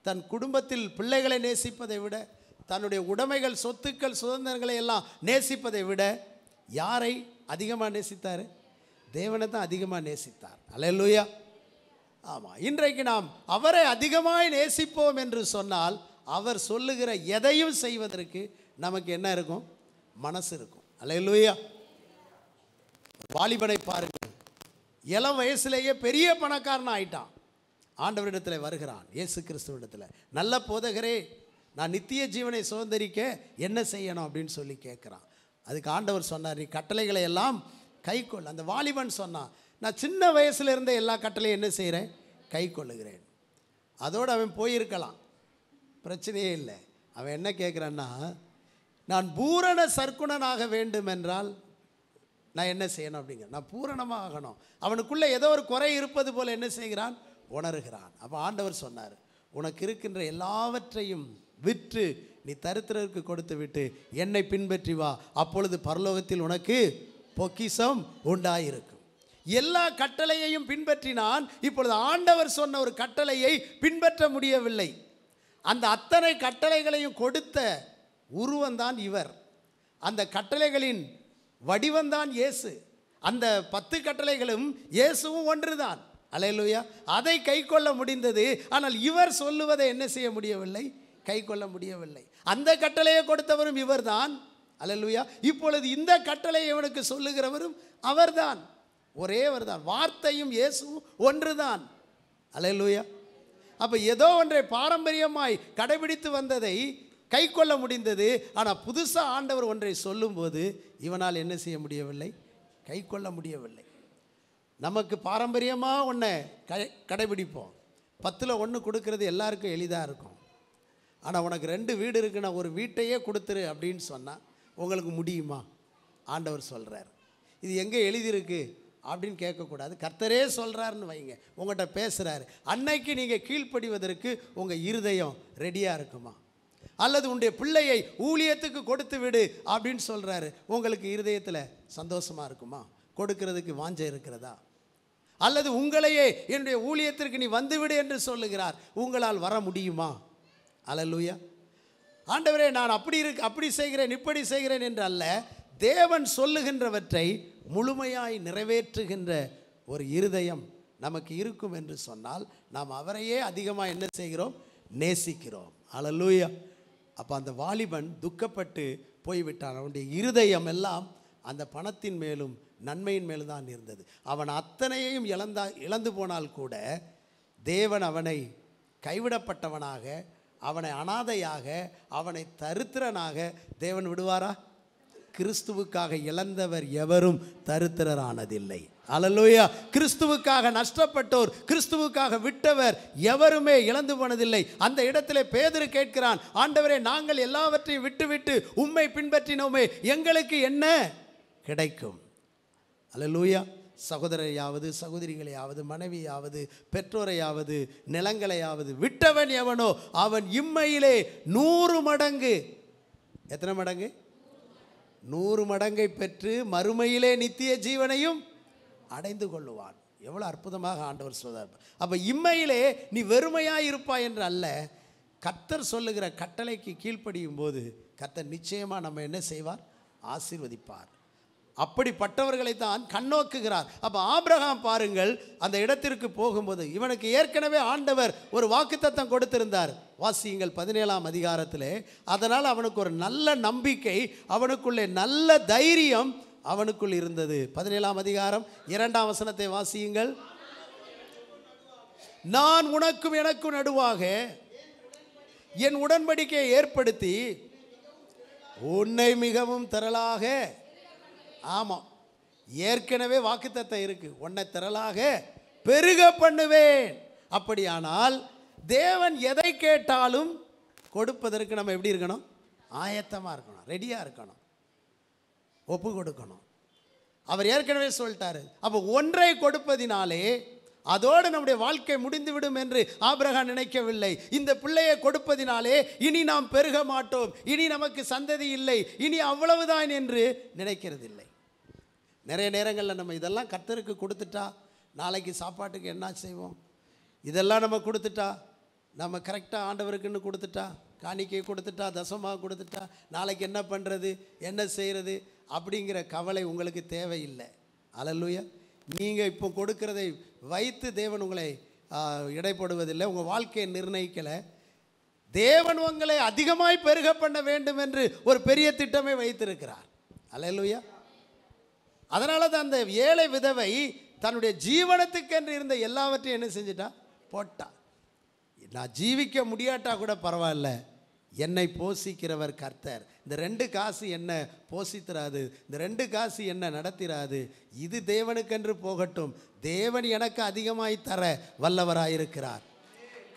தன் குடும்பத்தில் பிள்ளைகளை நேசிப்பதை விட, தன்னுடைய உடைமைகள், சொத்துக்கள், சுதந்திரங்களை எல்லாம் நேசிப்பதை விட யாரை அதிகமாக நேசித்தார், தேவனை தான் அதிகமாக நேசித்தார். அல்லேலூயா. ஆமாம். இன்றைக்கு நாம் அவரை அதிகமாய் நேசிப்போம் என்று சொன்னால், அவர் சொல்லுகிற எதையும் செய்வதற்கு நமக்கு என்ன இருக்கும், மனசு இருக்கும். அல்லேலூயா. வாலிபனை பாருங்கள், இளம் வயசுலேயே பெரிய பணக்காரன் ஆயிட்டான். ஆண்டவரிடத்தில் வருகிறான், இயேசு கிறிஸ்துவிடத்தில், நல்ல போதகரே, நான் நித்திய ஜீவனை சுதந்தரிக்க என்ன செய்யணும் அப்படின்னு சொல்லி கேட்குறான். அதுக்கு ஆண்டவர் சொன்னார், நீ கட்டளைகளை எல்லாம் கைக்கொள். அந்த வாலிபன் சொன்னான், நான் சின்ன வயசுல இருந்த எல்லா கட்டளையும் என்ன செய்கிறேன், கை கொள்ளுகிறேன். அதோடு அவன் போயிருக்கலாம், பிரச்சனையே இல்லை. அவன் என்ன கேட்குறான்னா, நான் பூரண சர்க்குணனாக வேண்டும் என்றால் நான் என்ன செய்யணும் அப்படிங்கிற, நான் பூரணமாக ஆகணும். அவனுக்குள்ளே ஏதோ ஒரு குறை இருப்பது போல் என்ன செய்கிறான், உணர்கிறான். அப்போ ஆண்டவர் சொன்னார், உனக்கு இருக்கின்ற எல்லாவற்றையும் விற்று நீ தரித்திரருக்கு கொடுத்து விட்டு என்னை பின்பற்றி வா, அப்பொழுது பரலோகத்தில் உனக்கு பொக்கிஷம் உண்டாயிருக்கும். எல்லா கட்டளையையும் பின்பற்றினான். இப்பொழுது ஆண்டவர் சொன்ன ஒரு கட்டளையை பின்பற்ற முடியவில்லை. அந்த அத்தனை கட்டளைகளையும் கொடுத்த உருவந்தான் இவர். அந்த கட்டளைகளின் வடிவந்தான் இயேசு. அந்த 10 கட்டளைகளும் இயேசுவும் ஒன்றுதான். அல்லேலூயா. அதை கை கொள்ள முடிந்தது. ஆனால் இவர் சொல்லுவதை என்ன செய்ய முடியவில்லை, கை கொள்ள முடியவில்லை. அந்த கட்டளையை கொடுத்தவரும் இவர்தான். அல்லேலூயா. இப்பொழுது இந்த கட்டளை இவனுக்கு சொல்லுகிறவரும் அவர்தான், ஒரேவர் தான். வார்த்தையும் இயேசுவும் ஒன்றுதான். அல்லேலூயா. அப்போ ஏதோ ஒன்றை பாரம்பரியமாய் கடைபிடித்து வந்ததை கை கொள்ள முடிந்தது. ஆனால் புதுசாக ஆண்டவர் ஒன்றை சொல்லும்போது இவனால் என்ன செய்ய முடியவில்லை, கை கொள்ள முடியவில்லை. நமக்கு பாரம்பரியமாக ஒன்றை கடைபிடிப்போம். 10ல் 1 கொடுக்கறது எல்லாருக்கும் எளிதாக இருக்கும். ஆனால் உனக்கு 2 வீடு இருக்குன்னா ஒரு வீட்டையே கொடுத்துரு அப்படின்னு சொன்னால் உங்களுக்கு முடியுமா? ஆண்டவர் சொல்கிறார். இது எங்கே எழுதியிருக்கு அப்படின்னு கேட்கக்கூடாது. கர்த்தரே சொல்கிறாருன்னு வைங்க, உங்கள்கிட்ட பேசுகிறாரு. அன்னைக்கு நீங்கள் கீழ்ப்படிவதற்கு உங்கள் இருதயம் ரெடியாக இருக்குமா? அல்லது உன்னுடைய பிள்ளையை ஊழியத்துக்கு கொடுத்து விடு அப்படின்னு சொல்கிறாரு, உங்களுக்கு இருதயத்தில் சந்தோஷமாக இருக்குமா? கொடுக்கிறதுக்கு வாஞ்சை இருக்கிறதா? அல்லது உங்களையே என்னுடைய ஊழியத்திற்கு நீ வந்துவிடு என்று சொல்லுகிறார், உங்களால் வர முடியுமா? அல்லேலூயா. ஆண்டவரே, நான் அப்படி செய்கிறேன், இப்படி செய்கிறேன் என்று அல்ல, தேவன் சொல்லுகின்றவற்றை முழுமையாய் நிறைவேற்றுகின்ற ஒரு இருதயம் நமக்கு இருக்கும் என்று சொன்னால் நாம் அவரையே அதிகமாக என்ன செய்கிறோம், நேசிக்கிறோம். அல்லேலூயா. அப்போ அந்த வாலிபன் துக்கப்பட்டு போய்விட்டான். அவனுடைய இருதயம் எல்லாம் அந்த பணத்தின் மேலும் நன்மையின் மேலும் தான் இருந்தது. அவன் அத்தனையையும் இழந்து போனால் கூட தேவன் அவனை கைவிடப்பட்டவனாக, அவனை அனாதையாக, அவனை தரித்திரனாக தேவன் விடுவாரா? கிறிஸ்துவுக்காக இழந்தவர் எவரும் தரித்திரரானதில்லை. அல்லேலூயா. கிறிஸ்துவுக்காக நஷ்டப்பட்டோர், கிறிஸ்துவுக்காக விட்டவர் எவருமே இழந்து போனதில்லை. அந்த இடத்திலே பேதுரு கேட்கிறான், ஆண்டவரே, நாங்கள் எல்லாவற்றையும் விட்டுவிட்டு உம்மை பின்பற்றினோமே, எங்களுக்கு என்ன கிடைக்கும்? அல்லேலூயா. சகோதரையாவது, சகோதரிகளையாவது, மனைவியாவது, பெற்றோரையாவது, நிலங்களையாவது விட்டவன் எவனோ அவன் இம்மையிலே 100 மடங்கு, எத்தனை மடங்கு? 100 மடங்கை பெற்று மறுமையிலே நித்திய ஜீவனையும் அடைந்து கொள்ளுவான். எவ்வளோ அற்புதமாக ஆண்டவர் சொல்றார். அப்போ இம்மையிலே நீ வெறுமையாக இருப்பாய் என்று அல்ல, கர்த்தர் சொல்லுகிற கட்டளைக்கு கீழ்ப்படியும் போது கர்த்தர் நிச்சயமாக நம்ம என்ன செய்வார்? ஆசீர்வதிப்பார். அப்படிப்பட்டவர்களை தான் கண்ணோக்குகிறார். அப்போ ஆபிரகாம் பாருங்கள், அந்த இடத்திற்கு போகும்போது இவனுக்கு ஏற்கனவே ஆண்டவர் ஒரு வாக்குத்தத்தம் கொடுத்திருந்தார். வாசியுங்கள் 17ஆம் அதிகாரத்திலே. அதனால் அவனுக்கு ஒரு நல்ல நம்பிக்கை, அவனுக்குள்ளே நல்ல தைரியம் அவனுக்குள் இருந்தது. 17ஆம் அதிகாரம் 2ஆம் வசனத்தை வாசியுங்கள். நான் உனக்கும் எனக்கும் நடுவாக என் உடன்படிக்கையை ஏற்படுத்தி உன்னை மிகவும் திரளாக, ஆமாம், ஏற்கனவே வாக்குத்தத்தம் இருக்கு, உன்னை திரளாக பெருக பண்ணுவேன். அப்படியானால் தேவன் எதை கேட்டாலும் கொடுப்பதற்கு நம்ம எப்படி இருக்கணும்? ஆயத்தமாக இருக்கணும், ரெடியாக இருக்கணும், ஒப்பு கொடுக்கணும். அவர் ஏற்கனவே சொல்லிட்டாரு. அப்போ ஒன்றை கொடுப்பதினாலே அதோடு நம்முடைய வாழ்க்கை முடிந்துவிடும் என்று ஆபிரகாம் நினைக்கவில்லை. இந்த பிள்ளையை கொடுப்பதினாலே இனி நாம் பெருக மாட்டோம், இனி நமக்கு சந்ததி இல்லை, இனி அவ்வளவுதான் என்று நினைக்கிறது இல்லை. நிறைய நேரங்களில் நம்ம இதெல்லாம் கர்த்தருக்கு கொடுத்துட்டா நாளைக்கு சாப்பாட்டுக்கு என்ன செய்வோம்? இதெல்லாம் நம்ம கொடுத்துட்டா, நம்ம கரெக்டாக ஆண்டவருக்குன்னு கொடுத்துட்டா, காணிக்கையை கொடுத்துட்டா, தசமாக கொடுத்துட்டா, நாளைக்கு என்ன பண்ணுறது, என்ன செய்கிறது அப்படிங்கிற கவலை உங்களுக்கு தேவையில்லை. அல்லேலூயா. நீங்கள் இப்போ கொடுக்கிறதை வைத்து தேவன் உங்களை இடைப்படுவதில்லை, உங்கள் வாழ்க்கையை நிர்ணயிக்கலை. தேவன் உங்களை அதிகமாய் பெருக பண்ண வேண்டும் என்று ஒரு பெரிய திட்டமே வைத்திருக்கிறார். அல்லேலூயா. அதனால தான் அந்த ஏழை விதவை தன்னுடைய ஜீவனத்துக்கென்று இருந்த எல்லாவற்றையும் என்ன செஞ்சிட்டா? போட்டா. நான் ஜீவிக்க முடியாட்டா கூட பரவாயில்ல, என்னை போஷிக்கிறவர் கர்த்தர். இந்த 2 காசு என்ன போஷித்திராது, இந்த 2 காசு என்ன நடத்திராது, இது தேவனுக்கென்று போகட்டும், தேவன் எனக்கு அதிகமாய் தர வல்லவராயிருக்கிறார்.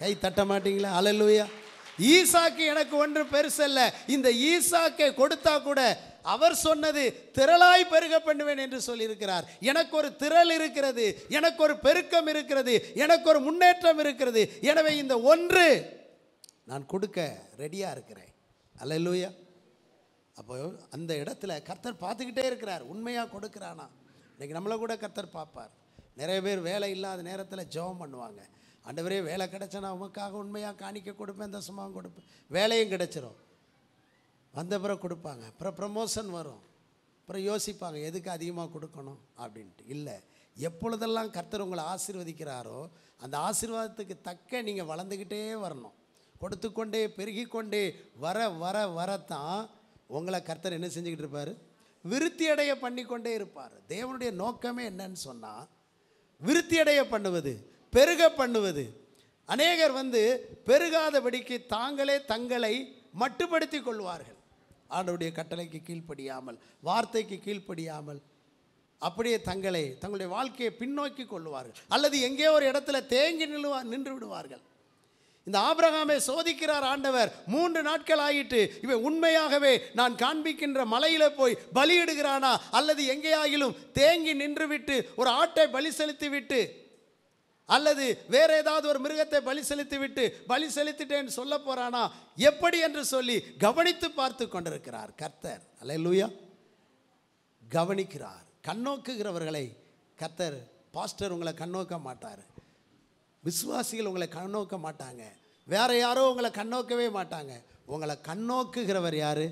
கை தட்ட மாட்டீங்களா? அல்லேலூயா. ஈசாக்கு எனக்கு ஒன்று பெருசல்ல, இந்த ஈசாக்கை கொடுத்தா கூட அவர் சொன்னது திரளாய் பெருக பண்ணுவேன் என்று சொல்லியிருக்கிறார். எனக்கு ஒரு திரள் இருக்கிறது, எனக்கு ஒரு பெருக்கம் இருக்கிறது, எனக்கு ஒரு முன்னேற்றம் இருக்கிறது. எனவே இந்த ஒன்று நான் கொடுக்க ரெடியாக இருக்கிறேன். அல்லேலூயா. அப்போ அந்த இடத்துல கர்த்தர் பார்த்துக்கிட்டே இருக்கிறார், உண்மையாக கொடுக்குறானா. இன்றைக்கி நம்மளை கூட கர்த்தர் பார்ப்பார். நிறைய பேர் வேலை இல்லாத நேரத்தில் ஜெபம் பண்ணுவாங்க, ஆண்டவரே வேலை கிடைச்சா உமக்காக உண்மையாக காணிக்க கொடுப்பேன், தசமாக கொடுப்பேன். வேலையும் கிடைச்சிரும், வந்த பிறகு கொடுப்பாங்க, அப்புறம் ப்ரமோஷன் வரும், அப்புறம் யோசிப்பாங்க எதுக்கு அதிகமாக கொடுக்கணும் அப்படின்ட்டு. இல்லை, எப்பொழுதெல்லாம் கர்த்தர் உங்களை ஆசீர்வதிக்கிறாரோ அந்த ஆசீர்வாதத்துக்கு தக்க நீங்கள் வளர்ந்துக்கிட்டே வரணும். கொடுத்துக்கொண்டே பெருகிக்கொண்டே வர வர வரத்தான் உங்களை கர்த்தர் என்ன செஞ்சுக்கிட்டு இருப்பார்? விருத்தி அடைய பண்ணிக்கொண்டே இருப்பார். தேவனுடைய நோக்கமே என்னன்னு சொன்னால் விருத்தி அடைய பண்ணுவது, பெருக பண்ணுவது. அநேகர் பெருகாதபடிக்கு தாங்களே தங்களை மட்டுப்படுத்தி கொள்வார்கள். ஆண்டவருடைய கட்டளைக்கு கீழ்ப்படியாமல், வார்த்தைக்கு கீழ்ப்படியாமல் அப்படியே தங்களுடைய வாழ்க்கையை பின்னோக்கி கொள்வார்கள், அல்லது எங்கேயோ ஒரு இடத்துல தேங்கி நின்று விடுவார்கள். இந்த ஆபிரகாமை சோதிக்கிறார் ஆண்டவர். 3 நாட்கள் ஆகிட்டு இவன் உண்மையாகவே நான் காண்பிக்கின்ற மலையில போய் பலியிடுகிறானா, அல்லது எங்கேயாகிலும் தேங்கி நின்று விட்டு ஒரு ஆட்டை பலி செலுத்தி விட்டு, அல்லது வேற ஏதாவது ஒரு மிருகத்தை பலி செலுத்தி விட்டு பலி செலுத்திட்டேன்னு சொல்ல போறானா எப்படி என்று சொல்லி கவனித்து பார்த்து கொண்டிருக்கிறார் கர்த்தர். அல்லேலூயா. கவனிக்கிறார். கண்ணோக்குகிறவர்களை கர்த்தர், பாஸ்டர் உங்களை கண்ணோக்க மாட்டார், விசுவாசிகள் உங்களை கண்ணோக்க மாட்டாங்க, வேற யாரோ உங்களை கண்ணோக்கவே மாட்டாங்க. உங்களை கண்ணோக்குகிறவர் யாரு?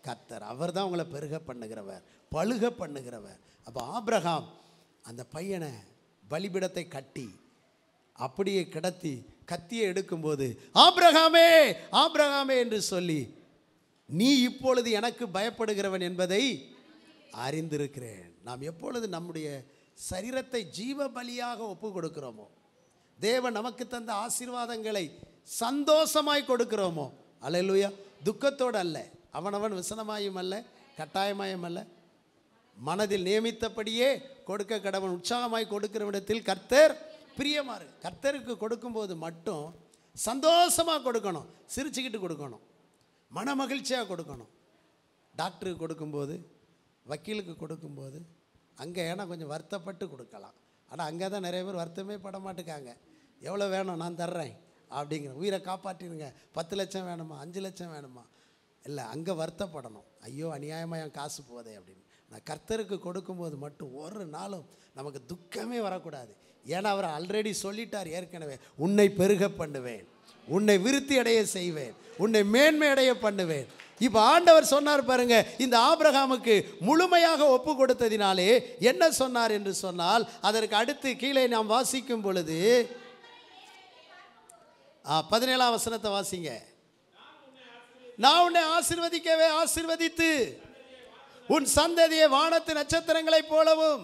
கர்த்தர். அவர் தான் உங்களை பெருக பண்ணுகிறவர், பழுக பண்ணுகிறவர். அப்போ ஆபிரகாம் அந்த பையனை பலிபீடத்தை கட்டி அப்படியே கிடத்தி கத்தியை எடுக்கும்போது ஆபிரகாமே ஆபிரகாமே என்று சொல்லி, நீ இப்பொழுது எனக்கு பயப்படுகிறவன் என்பதை அறிந்திருக்கிறேன். நாம் எப்பொழுது நம்முடைய சரீரத்தை ஜீவ பலியாக ஒப்பு கொடுக்கிறோமோ, தேவன் நமக்கு தந்த ஆசீர்வாதங்களை சந்தோஷமாய் கொடுக்கிறோமோ, அல்லேலூயா, துக்கத்தோடு அல்ல, அவனவன் விசனமாயும் அல்ல, கட்டாயமாயும் அல்ல, மனதில் நியமித்தபடியே கொடுக்க கடவன், உற்சாகமாய் கொடுக்கிற இடத்தில் கர்த்தர் பிரியமாறு. கர்த்தருக்கு கொடுக்கும்போது மட்டும் சந்தோஷமாக கொடுக்கணும், சிரிச்சுக்கிட்டு கொடுக்கணும், மன மகிழ்ச்சியாக கொடுக்கணும். டாக்டருக்கு கொடுக்கும்போது, வக்கீலுக்கு கொடுக்கும்போது அங்கே ஏன்னா கொஞ்சம் வருத்தப்பட்டு கொடுக்கலாம். ஆனால் அங்கே தான் நிறைய பேர் வருத்தமே பட மாட்டேக்காங்க. எவ்வளோ வேணும் நான் தர்றேன் அப்படிங்கிற, உயிரை காப்பாற்றிடுங்க, 10 லட்சம் வேணுமா, 5 லட்சம் வேணுமா, இல்லை அங்கே வருத்தப்படணும், ஐயோ அநியாயமாக என் காசு போதே அப்படின்னு. நான் கர்த்தருக்கு கொடுக்கும்போது மட்டும் ஒரு நாளும் நமக்கு துக்கமே வரக்கூடாது. ஏன்னா அவர் ஆல்ரெடி சொல்லிட்டார் ஏற்கனவே, உன்னை பெருக பண்ணுவேன், உன்னை விருத்தி அடைய செய்வேன், உன்னை மேன்மை அடைய பண்ணுவேன். இப்போ ஆண்டவர் சொன்னார் பாருங்க, இந்த ஆபிரகாமுக்கு முழுமையாக ஒப்பு கொடுத்ததினாலே என்ன சொன்னார் என்று சொன்னால், அதற்கு அடுத்து கீழே நாம் வாசிக்கும் பொழுது 17ஆம் வசனத்தை வாசிங்க. நான் உன்னை ஆசீர்வதிக்கவே ஆசீர்வதித்து உன் சந்ததியை வானத்து நட்சத்திரங்களைப் போலவும்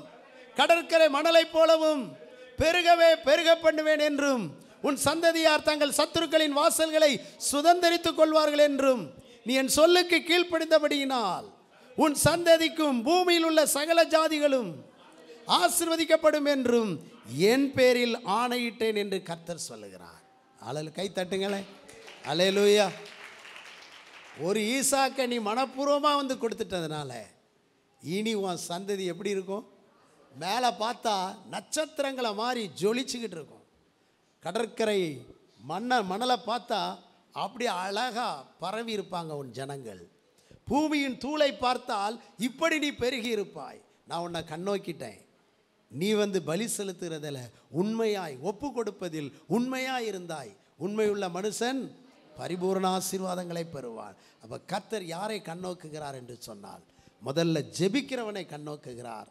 கடற்கரை மணலைப் போலவும் பெருகவே பெருக பண்ணுவேன் என்றும், உன் சந்ததியார் தங்கள் சத்துருக்களின் வாசல்களை சுதந்தரித்துக் கொள்வார்கள் என்றும், நீ என் சொல்லுக்கு கீழ்ப்படிந்தபடியினால் உன் சந்ததிக்கும் பூமியில் உள்ள சகல ஜாதிகளும் ஆசீர்வதிக்கப்படும் என்றும் என் பேரில் ஆணையிட்டேன் என்று கர்த்தர் சொல்லுகிறார். கை தட்டுங்களேன், அல்லேலூயா. ஒரு ஈசாக்கை நீ மனப்பூர்வமாக வந்து கொடுத்துட்டதுனால இனி உன் சந்ததி எப்படி இருக்கும்? மேலே பார்த்தா நட்சத்திரங்களை மாதிரி ஜொலிச்சுக்கிட்டு இருக்கும். கடற்கரை மணலை பார்த்தா அப்படி அழகாக பரவி இருப்பாங்க உன் ஜனங்கள். பூமியின் தூளை பார்த்தால் இப்படி நீ பெருகி இருப்பாய். நான் உன்னை கண்ணோக்கிட்டேன். நீ வந்து பலி செலுத்துகிறதில் உண்மையாய், ஒப்பு கொடுப்பதில் உண்மையாய் இருந்தாய். உண்மையுள்ள மனுஷன் பரிபூர்ண ஆசீர்வாதங்களை பெறுவான். அப்போ கர்த்தர் யாரை கண்ணோக்குகிறார் என்று சொன்னால், முதல்ல ஜெபிக்கிறவனை கண்ணோக்குகிறார்,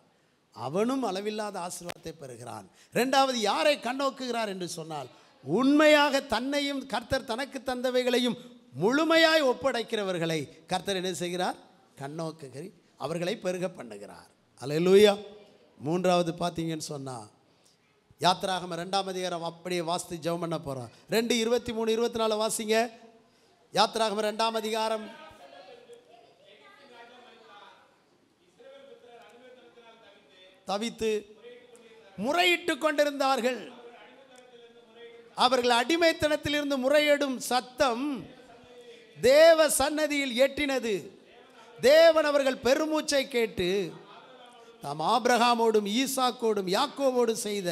அவனும் அளவில்லாத ஆசீர்வாதத்தை பெறுகிறான். இரண்டாவது யாரை கண்ணோக்குகிறார் என்று சொன்னால், உண்மையாக தன்னையும் கர்த்தர் தனக்கு தந்தவைகளையும் முழுமையாய் ஒப்படைக்கிறவர்களை கர்த்தர் என்ன செய்கிறார்? கண்ணோக்குகிறார், அவர்களை பெருக பண்ணுகிறார். அல்லேலூயா. மூன்றாவது பார்த்தீங்கன்னு சொன்னால், யாத்திராகம 2ஆம் அதிகாரம் அப்படியே வாசித்து ஜெபம் பண்ண போகிறோம். 2:23-24 வாசிங்க. யாத்திராகம 2ஆம் அதிகாரம். தவித்து முறையிட்டு கொண்டிருந்தார்கள். அவர்கள் அடிமைத்தனத்திலிருந்து முறையிடும் சத்தம் தேவ சன்னதியில் எட்டினது. தேவன் அவர்கள் பெருமூச்சை கேட்டு தாம் ஆபிரகாமோடும் ஈசாக்கோடும் யாக்கோவோடும் செய்த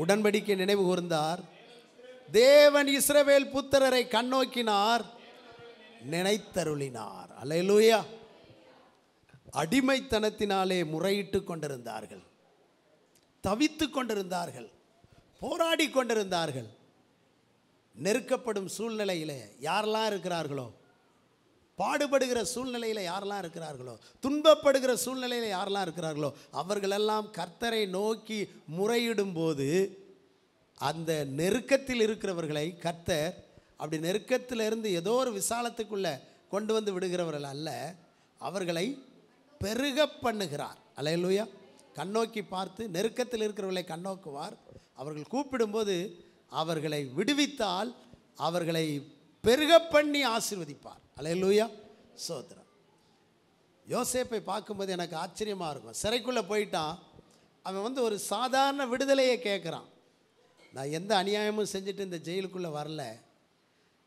உடன்படிக்கை நினைவு கூர்ந்தார். தேவன் இஸ்ரவேல் புத்திரரை கண்ணோக்கினார், நினைத்தருளினார். அல்லேலூயா. அடிமைத்தனத்தினாலே முறையிட்டு கொண்டிருந்தார்கள், தவித்து கொண்டிருந்தார்கள், போராடி கொண்டிருந்தார்கள். நெருக்கப்படும் சூழ்நிலையில் யாரெல்லாம் இருக்கிறார்களோ, பாடுபடுகிற சூழ்நிலையில் யாரெல்லாம் இருக்கிறார்களோ, துன்பப்படுகிற சூழ்நிலையில் யாரெல்லாம் இருக்கிறார்களோ, அவர்களெல்லாம் கர்த்தரை நோக்கி முறையிடும் போது அந்த நெருக்கத்தில் இருக்கிறவர்களை கர்த்தர் அப்படி நெருக்கத்திலிருந்து ஏதோ ஒரு விசாலத்துக்குள்ளே கொண்டு வந்து விடுகிறவர்கள் அல்ல, அவர்களை பெருக பண்ணுகிறார். அல்லேலூயா. கண்ணோக்கி பார்த்து நெருக்கத்தில் இருக்கிறவர்களை கண்ணோக்குவார். அவர்கள் கூப்பிடும்போது அவர்களை விடுவித்தால் அவர்களை பெருக பண்ணி ஆசீர்வதிப்பார். அல்லேலூயா. சோத்திரம். யோசேப்பை பார்க்கும்போது எனக்கு ஆச்சரியமாக இருக்கும். சிறைக்குள்ளே போயிட்டான், அவன் வந்து ஒரு சாதாரண விடுதலையை கேட்குறான். நான் எந்த அநியாயமும் செஞ்சுட்டு இந்த ஜெயிலுக்குள்ளே வரல,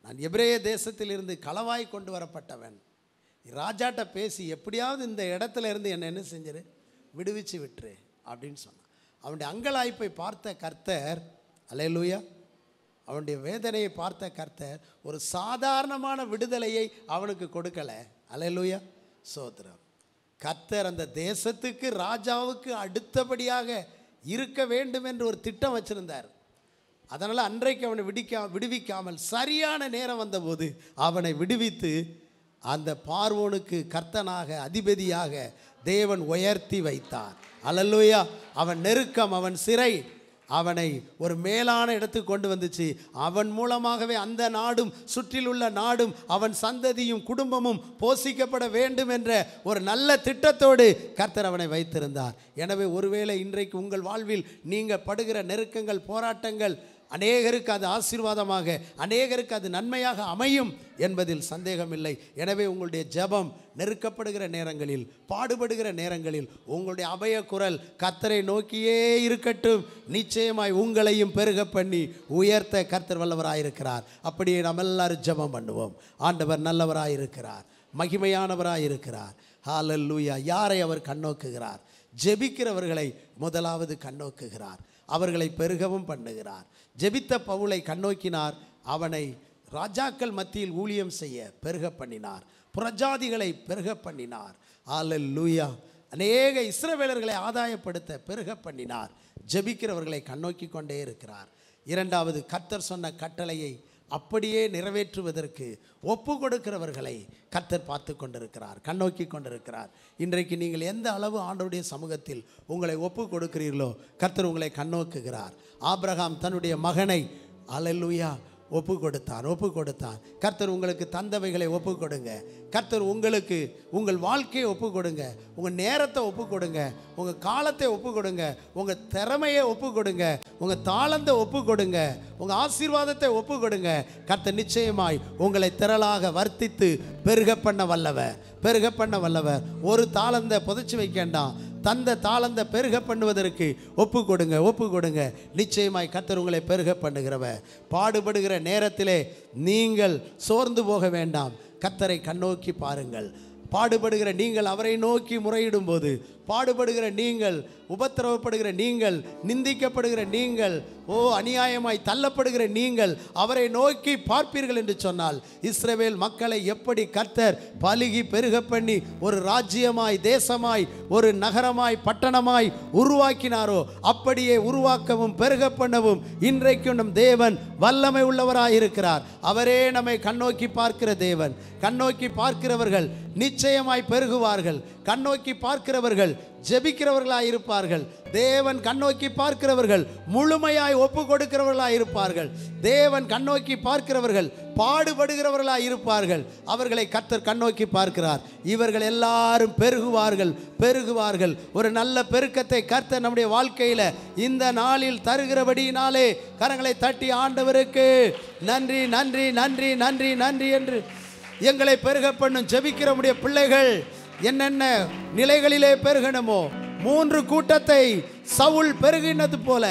நான் எபிரேய தேசத்திலிருந்து களவாய் கொண்டு வரப்பட்டவன், ராஜாட்ட பேசி எப்படியாவது இந்த இடத்துல இருந்து என்னை என்ன செஞ்சிரு, விடுவிச்சு விட்டுரு அப்படின்னு சொன்னான். அவனுடைய அங்கலாய்ப்பை பார்த்த கர்த்தர், அல்லேலூயா, அவனுடைய வேதனையை பார்த்த கர்த்தர் ஒரு சாதாரணமான விடுதலையை அவனுக்கு கொடுக்கலை. அல்லேலூயா. சோத்திரம். கர்த்தர் அந்த தேசத்துக்கு ராஜாவுக்கு அடுத்தபடியாக இருக்க வேண்டும் என்று ஒரு திட்டம் வச்சிருந்தார். அதனால் அன்றைக்கு அவனை விடுவிக்காமல் சரியான நேரம் வந்தபோது அவனை விடுவித்து அந்த பார்வோனுக்கு கர்த்தனாக அதிபதியாக தேவன் உயர்த்தி வைத்தார். அல்லேலூயா. அவன் நெருக்கம், அவன் சிறை அவனை ஒரு மேலான இடத்துக்கு கொண்டு வந்துச்சு. அவன் மூலமாகவே அந்த நாடும் சுற்றிலுள்ள நாடும் அவன் சந்ததியும் குடும்பமும் போஷிக்கப்பட வேண்டும் என்ற ஒரு நல்ல திட்டத்தோடு கர்த்தர் அவனை வைத்திருந்தார். எனவே ஒருவேளை இன்றைக்கு உங்கள் வாழ்வில் நீங்கள் படுகிற நெருக்கங்கள், போராட்டங்கள் அநேகருக்கு அது ஆசீர்வாதமாக, அநேகருக்கு அது நன்மையாக அமையும் என்பதில் சந்தேகமில்லை. எனவே உங்களுடைய ஜெபம் நெருக்கப்படுகிற நேரங்களில், பாடுபடுகிற நேரங்களில் உங்களுடைய அபய குரல் கர்த்தரை நோக்கியே இருக்கட்டும். நிச்சயமாய் உங்களையும் பெருக பண்ணி உயர்த்த கர்த்தர் வல்லவராயிருக்கிறார். அப்படியே நாம் எல்லாரும் ஜெபம் பண்ணுவோம். ஆண்டவர் நல்லவராயிருக்கிறார், மகிமையானவராயிருக்கிறார். ஹல்லேலூயா. யாரை அவர் கண்ணோக்குகிறார்? ஜெபிக்கிறவர்களை முதலாவது கண்ணோக்குகிறார், அவர்களை பெருகவும் பண்ணுகிறார். ஜெபித்த பவுலை கண்ணோக்கினார், அவனை ராஜாக்கள் மத்தியில் ஊழியம் செய்ய பெருக பண்ணினார், புறஜாதிகளை பெருக பண்ணினார். ஹல்லேலூயா. அநேக இஸ்ரவேலர்களை ஆதாயப்படுத்த பெருக பண்ணினார். ஜெபிக்கிறவர்களை கண்ணோக்கி கொண்டே இருக்கிறார். இரண்டாவது, கர்த்தர் சொன்ன கட்டளையை அப்படியே நிறைவேற்றுவதற்கு ஒப்பு கொடுக்கிறவர்களை கர்த்தர் பார்த்து கொண்டிருக்கிறார், கண்ணோக்கி கொண்டிருக்கிறார். இன்றைக்கு நீங்கள் எந்த அளவு ஆண்டவருடைய சமூகத்தில் உங்களை ஒப்பு கொடுக்கிறீர்களோ கர்த்தர் உங்களை கண்ணோக்குகிறார். ஆபிரகாம் தன்னுடைய மகனை அல்லேலூயா ஒப்பு கொடுத்தான். கர்த்தர் உங்களுக்கு தந்தவைகளை ஒப்பு கொடுங்க. கர்த்தர் உங்களுக்கு உங்கள் வாழ்க்கையை ஒப்பு கொடுங்க, உங்கள் நேரத்தை ஒப்பு கொடுங்க, உங்கள் காலத்தை ஒப்பு கொடுங்க, உங்கள் திறமையை ஒப்பு கொடுங்க, உங்கள் தாளந்தை ஒப்பு கொடுங்க, உங்கள் ஆசீர்வாதத்தை ஒப்பு கொடுங்க. கர்த்தர் நிச்சயமாய் உங்களை திரளாக வர்த்தித்து பெருக பண்ண வல்லவர். ஒரு தாளந்தை புதைச்சி வைக்கண்டாம், தந்த தாளந்த பெருக பண்ணுவதற்கு ஒப்பு கொடுங்க. நிச்சயமாய் கர்த்தர் உங்களை பெருக பண்ணுகிறவர். பாடுபடுகிற நேரத்திலே நீங்கள் சோர்ந்து போக வேண்டாம். கர்த்தரை கண்ணோக்கி பாருங்கள். பாடுபடுகிற நீங்கள் அவரை நோக்கி முறையிடும் போது, பாடுபடுகிற நீங்கள், உபத்திரவப்படுகிற நீங்கள், நிந்திக்கப்படுகிற நீங்கள், அநியாயமாய் தள்ளப்படுகிற நீங்கள் அவரை நோக்கி பார்ப்பீர்கள் என்று சொன்னால், இஸ்ரவேல் மக்களை எப்படி கர்த்தர் பலுகி பெருக பண்ணி ஒரு ராஜ்யமாய், தேசமாய், ஒரு நகரமாய், பட்டணமாய் உருவாக்கினாரோ அப்படியே உருவாக்கவும் பெருக பண்ணவும் இன்றைக்கும் நம் தேவன் வல்லமை உள்ளவராயிருக்கிறார். அவரே நம்மை கண்ணோக்கி பார்க்கிற தேவன். கண்ணோக்கி பார்க்கிறவர்கள் நிச்சயமாய் பெருகுவார்கள். கண்ணோக்கி பார்க்கிறவர்கள் ஜெபிக்கிறவர்களாய் இருப்பார்கள். தேவன் கண்ணோக்கி பார்க்கிறவர்கள் முழுமையாய் ஒப்பு கொடுக்கிறவர்களாய் இருப்பார்கள். தேவன் கண்ணோக்கி பார்க்கிறவர்கள் பாடுபடுகிறவர்களாய் இருப்பார்கள். அவர்களை கர்த்தர் கண்ணோக்கி பார்க்கிறார். இவர்கள் எல்லாரும் பெருகுவார்கள். ஒரு நல்ல பெருக்கத்தை கர்த்தர் நம்முடைய வாழ்க்கையில இந்த நாளில் தருகிறபடியினாலே கரங்களை தட்டி ஆண்டவருக்கு நன்றி நன்றி நன்றி நன்றி நன்றி என்று எங்களை பெருக பண்ணும். ஜெபிக்கிற நம்முடைய பிள்ளைகள் என்னென்ன நிலைகளிலே பெருகணுமோ, 3 கூட்டத்தை சவுல் பெருகினது போல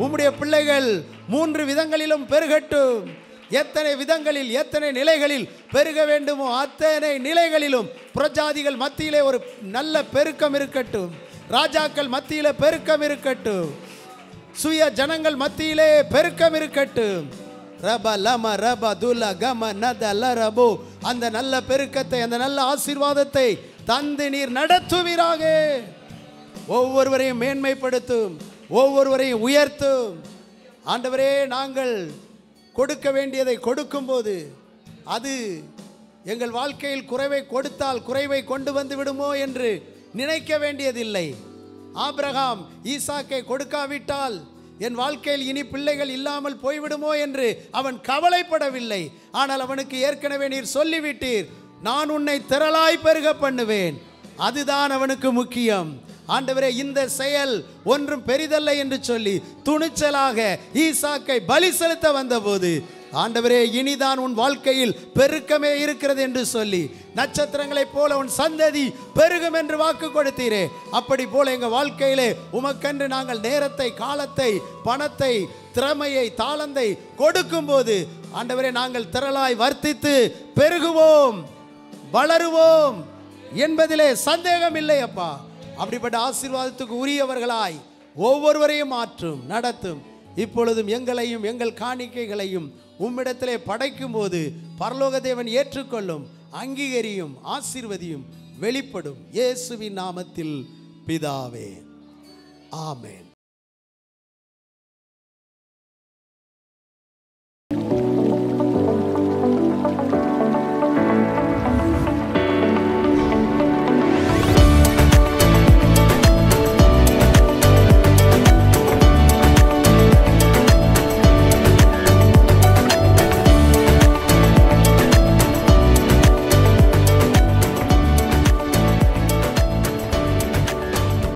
உம்முடைய பிள்ளைகள் 3 விதங்களிலும் பெருகட்டும். எத்தனை விதங்களில், எத்தனை நிலைகளில் பெருக வேண்டுமோ அத்தனை நிலைகளிலும் புறஜாதிகள் மத்தியிலே ஒரு நல்ல பெருக்கம் இருக்கட்டும். ராஜாக்கள் மத்தியிலே பெருக்கம் இருக்கட்டும். சுய ஜனங்கள் மத்தியிலே பெருக்கம் இருக்கட்டும். ரப லம ரப துல கம நதல ரபு. அந்த நல்ல பெருக்கத்தை, அந்த நல்ல ஆசீர்வாதத்தை தந்து நீர் நடத்துவீராக. ஒவ்வொருவரையும் மேன்மைப்படுத்தும், ஒவ்வொருவரையும் உயர்த்தும். ஆண்டவரே, நாங்கள் கொடுக்க வேண்டியதை கொடுக்கும்போது அது எங்கள் வாழ்க்கையில் குறைவை கொடுத்தால் குறைவை கொண்டு வந்து விடுமோ என்று நினைக்க வேண்டியதில்லை. ஆபிரகாம் ஈசாக்கை கொடுக்காவிட்டால் என் வாழ்க்கையில் இனி பிள்ளைகள் இல்லாமல் போய்விடுமோ என்று அவன் கவலைப்படவில்லை. ஆனால் அவனுக்கு ஏற்கனவே நீர் சொல்லிவிட்டீர், நான் உன்னை திரளாய் பெருக பண்ணுவேன். அதுதான் அவனுக்கு முக்கியம். ஆண்டவரே, இந்த செயல் ஒன்றும் பெரிதல்ல என்று சொல்லி துணிச்சலாக ஈசாக்கை பலி செலுத்த வந்தபோது, ஆண்டவரே, இனிதான் உன் வாழ்க்கையில் பெருக்கமே இருக்கிறது என்று சொல்லி நட்சத்திரங்களைப் போல உன் சந்ததி பெருகும் என்று வாக்கு கொடுத்தீரே, அப்படி போல எங்கள் வாழ்க்கையிலே உமக்கென்று நாங்கள் நேரத்தை, காலத்தை, பணத்தை, திறமையை, தாளந்தை கொடுக்கும் போது ஆண்டவரே, நாங்கள் திரளாய் வர்த்தித்து பெருகுவோம், வளருவோம் என்பதிலே சந்தேகம் இல்லை அப்பா. அப்படிப்பட்ட ஆசீர்வாதத்துக்கு உரியவர்களாய் ஒவ்வொருவரையும் மாற்றும், நடத்தும். இப்பொழுதும் எங்களையும் எங்கள் காணிக்கைகளையும் உம்மிடத்திலே படைக்கும் போது பரலோக தேவன் ஏற்றுக்கொள்ளும், அங்கீகரியும், ஆசீர்வதியும், வெளிப்படும். இயேசுவின் நாமத்தில் பிதாவே, ஆமென்.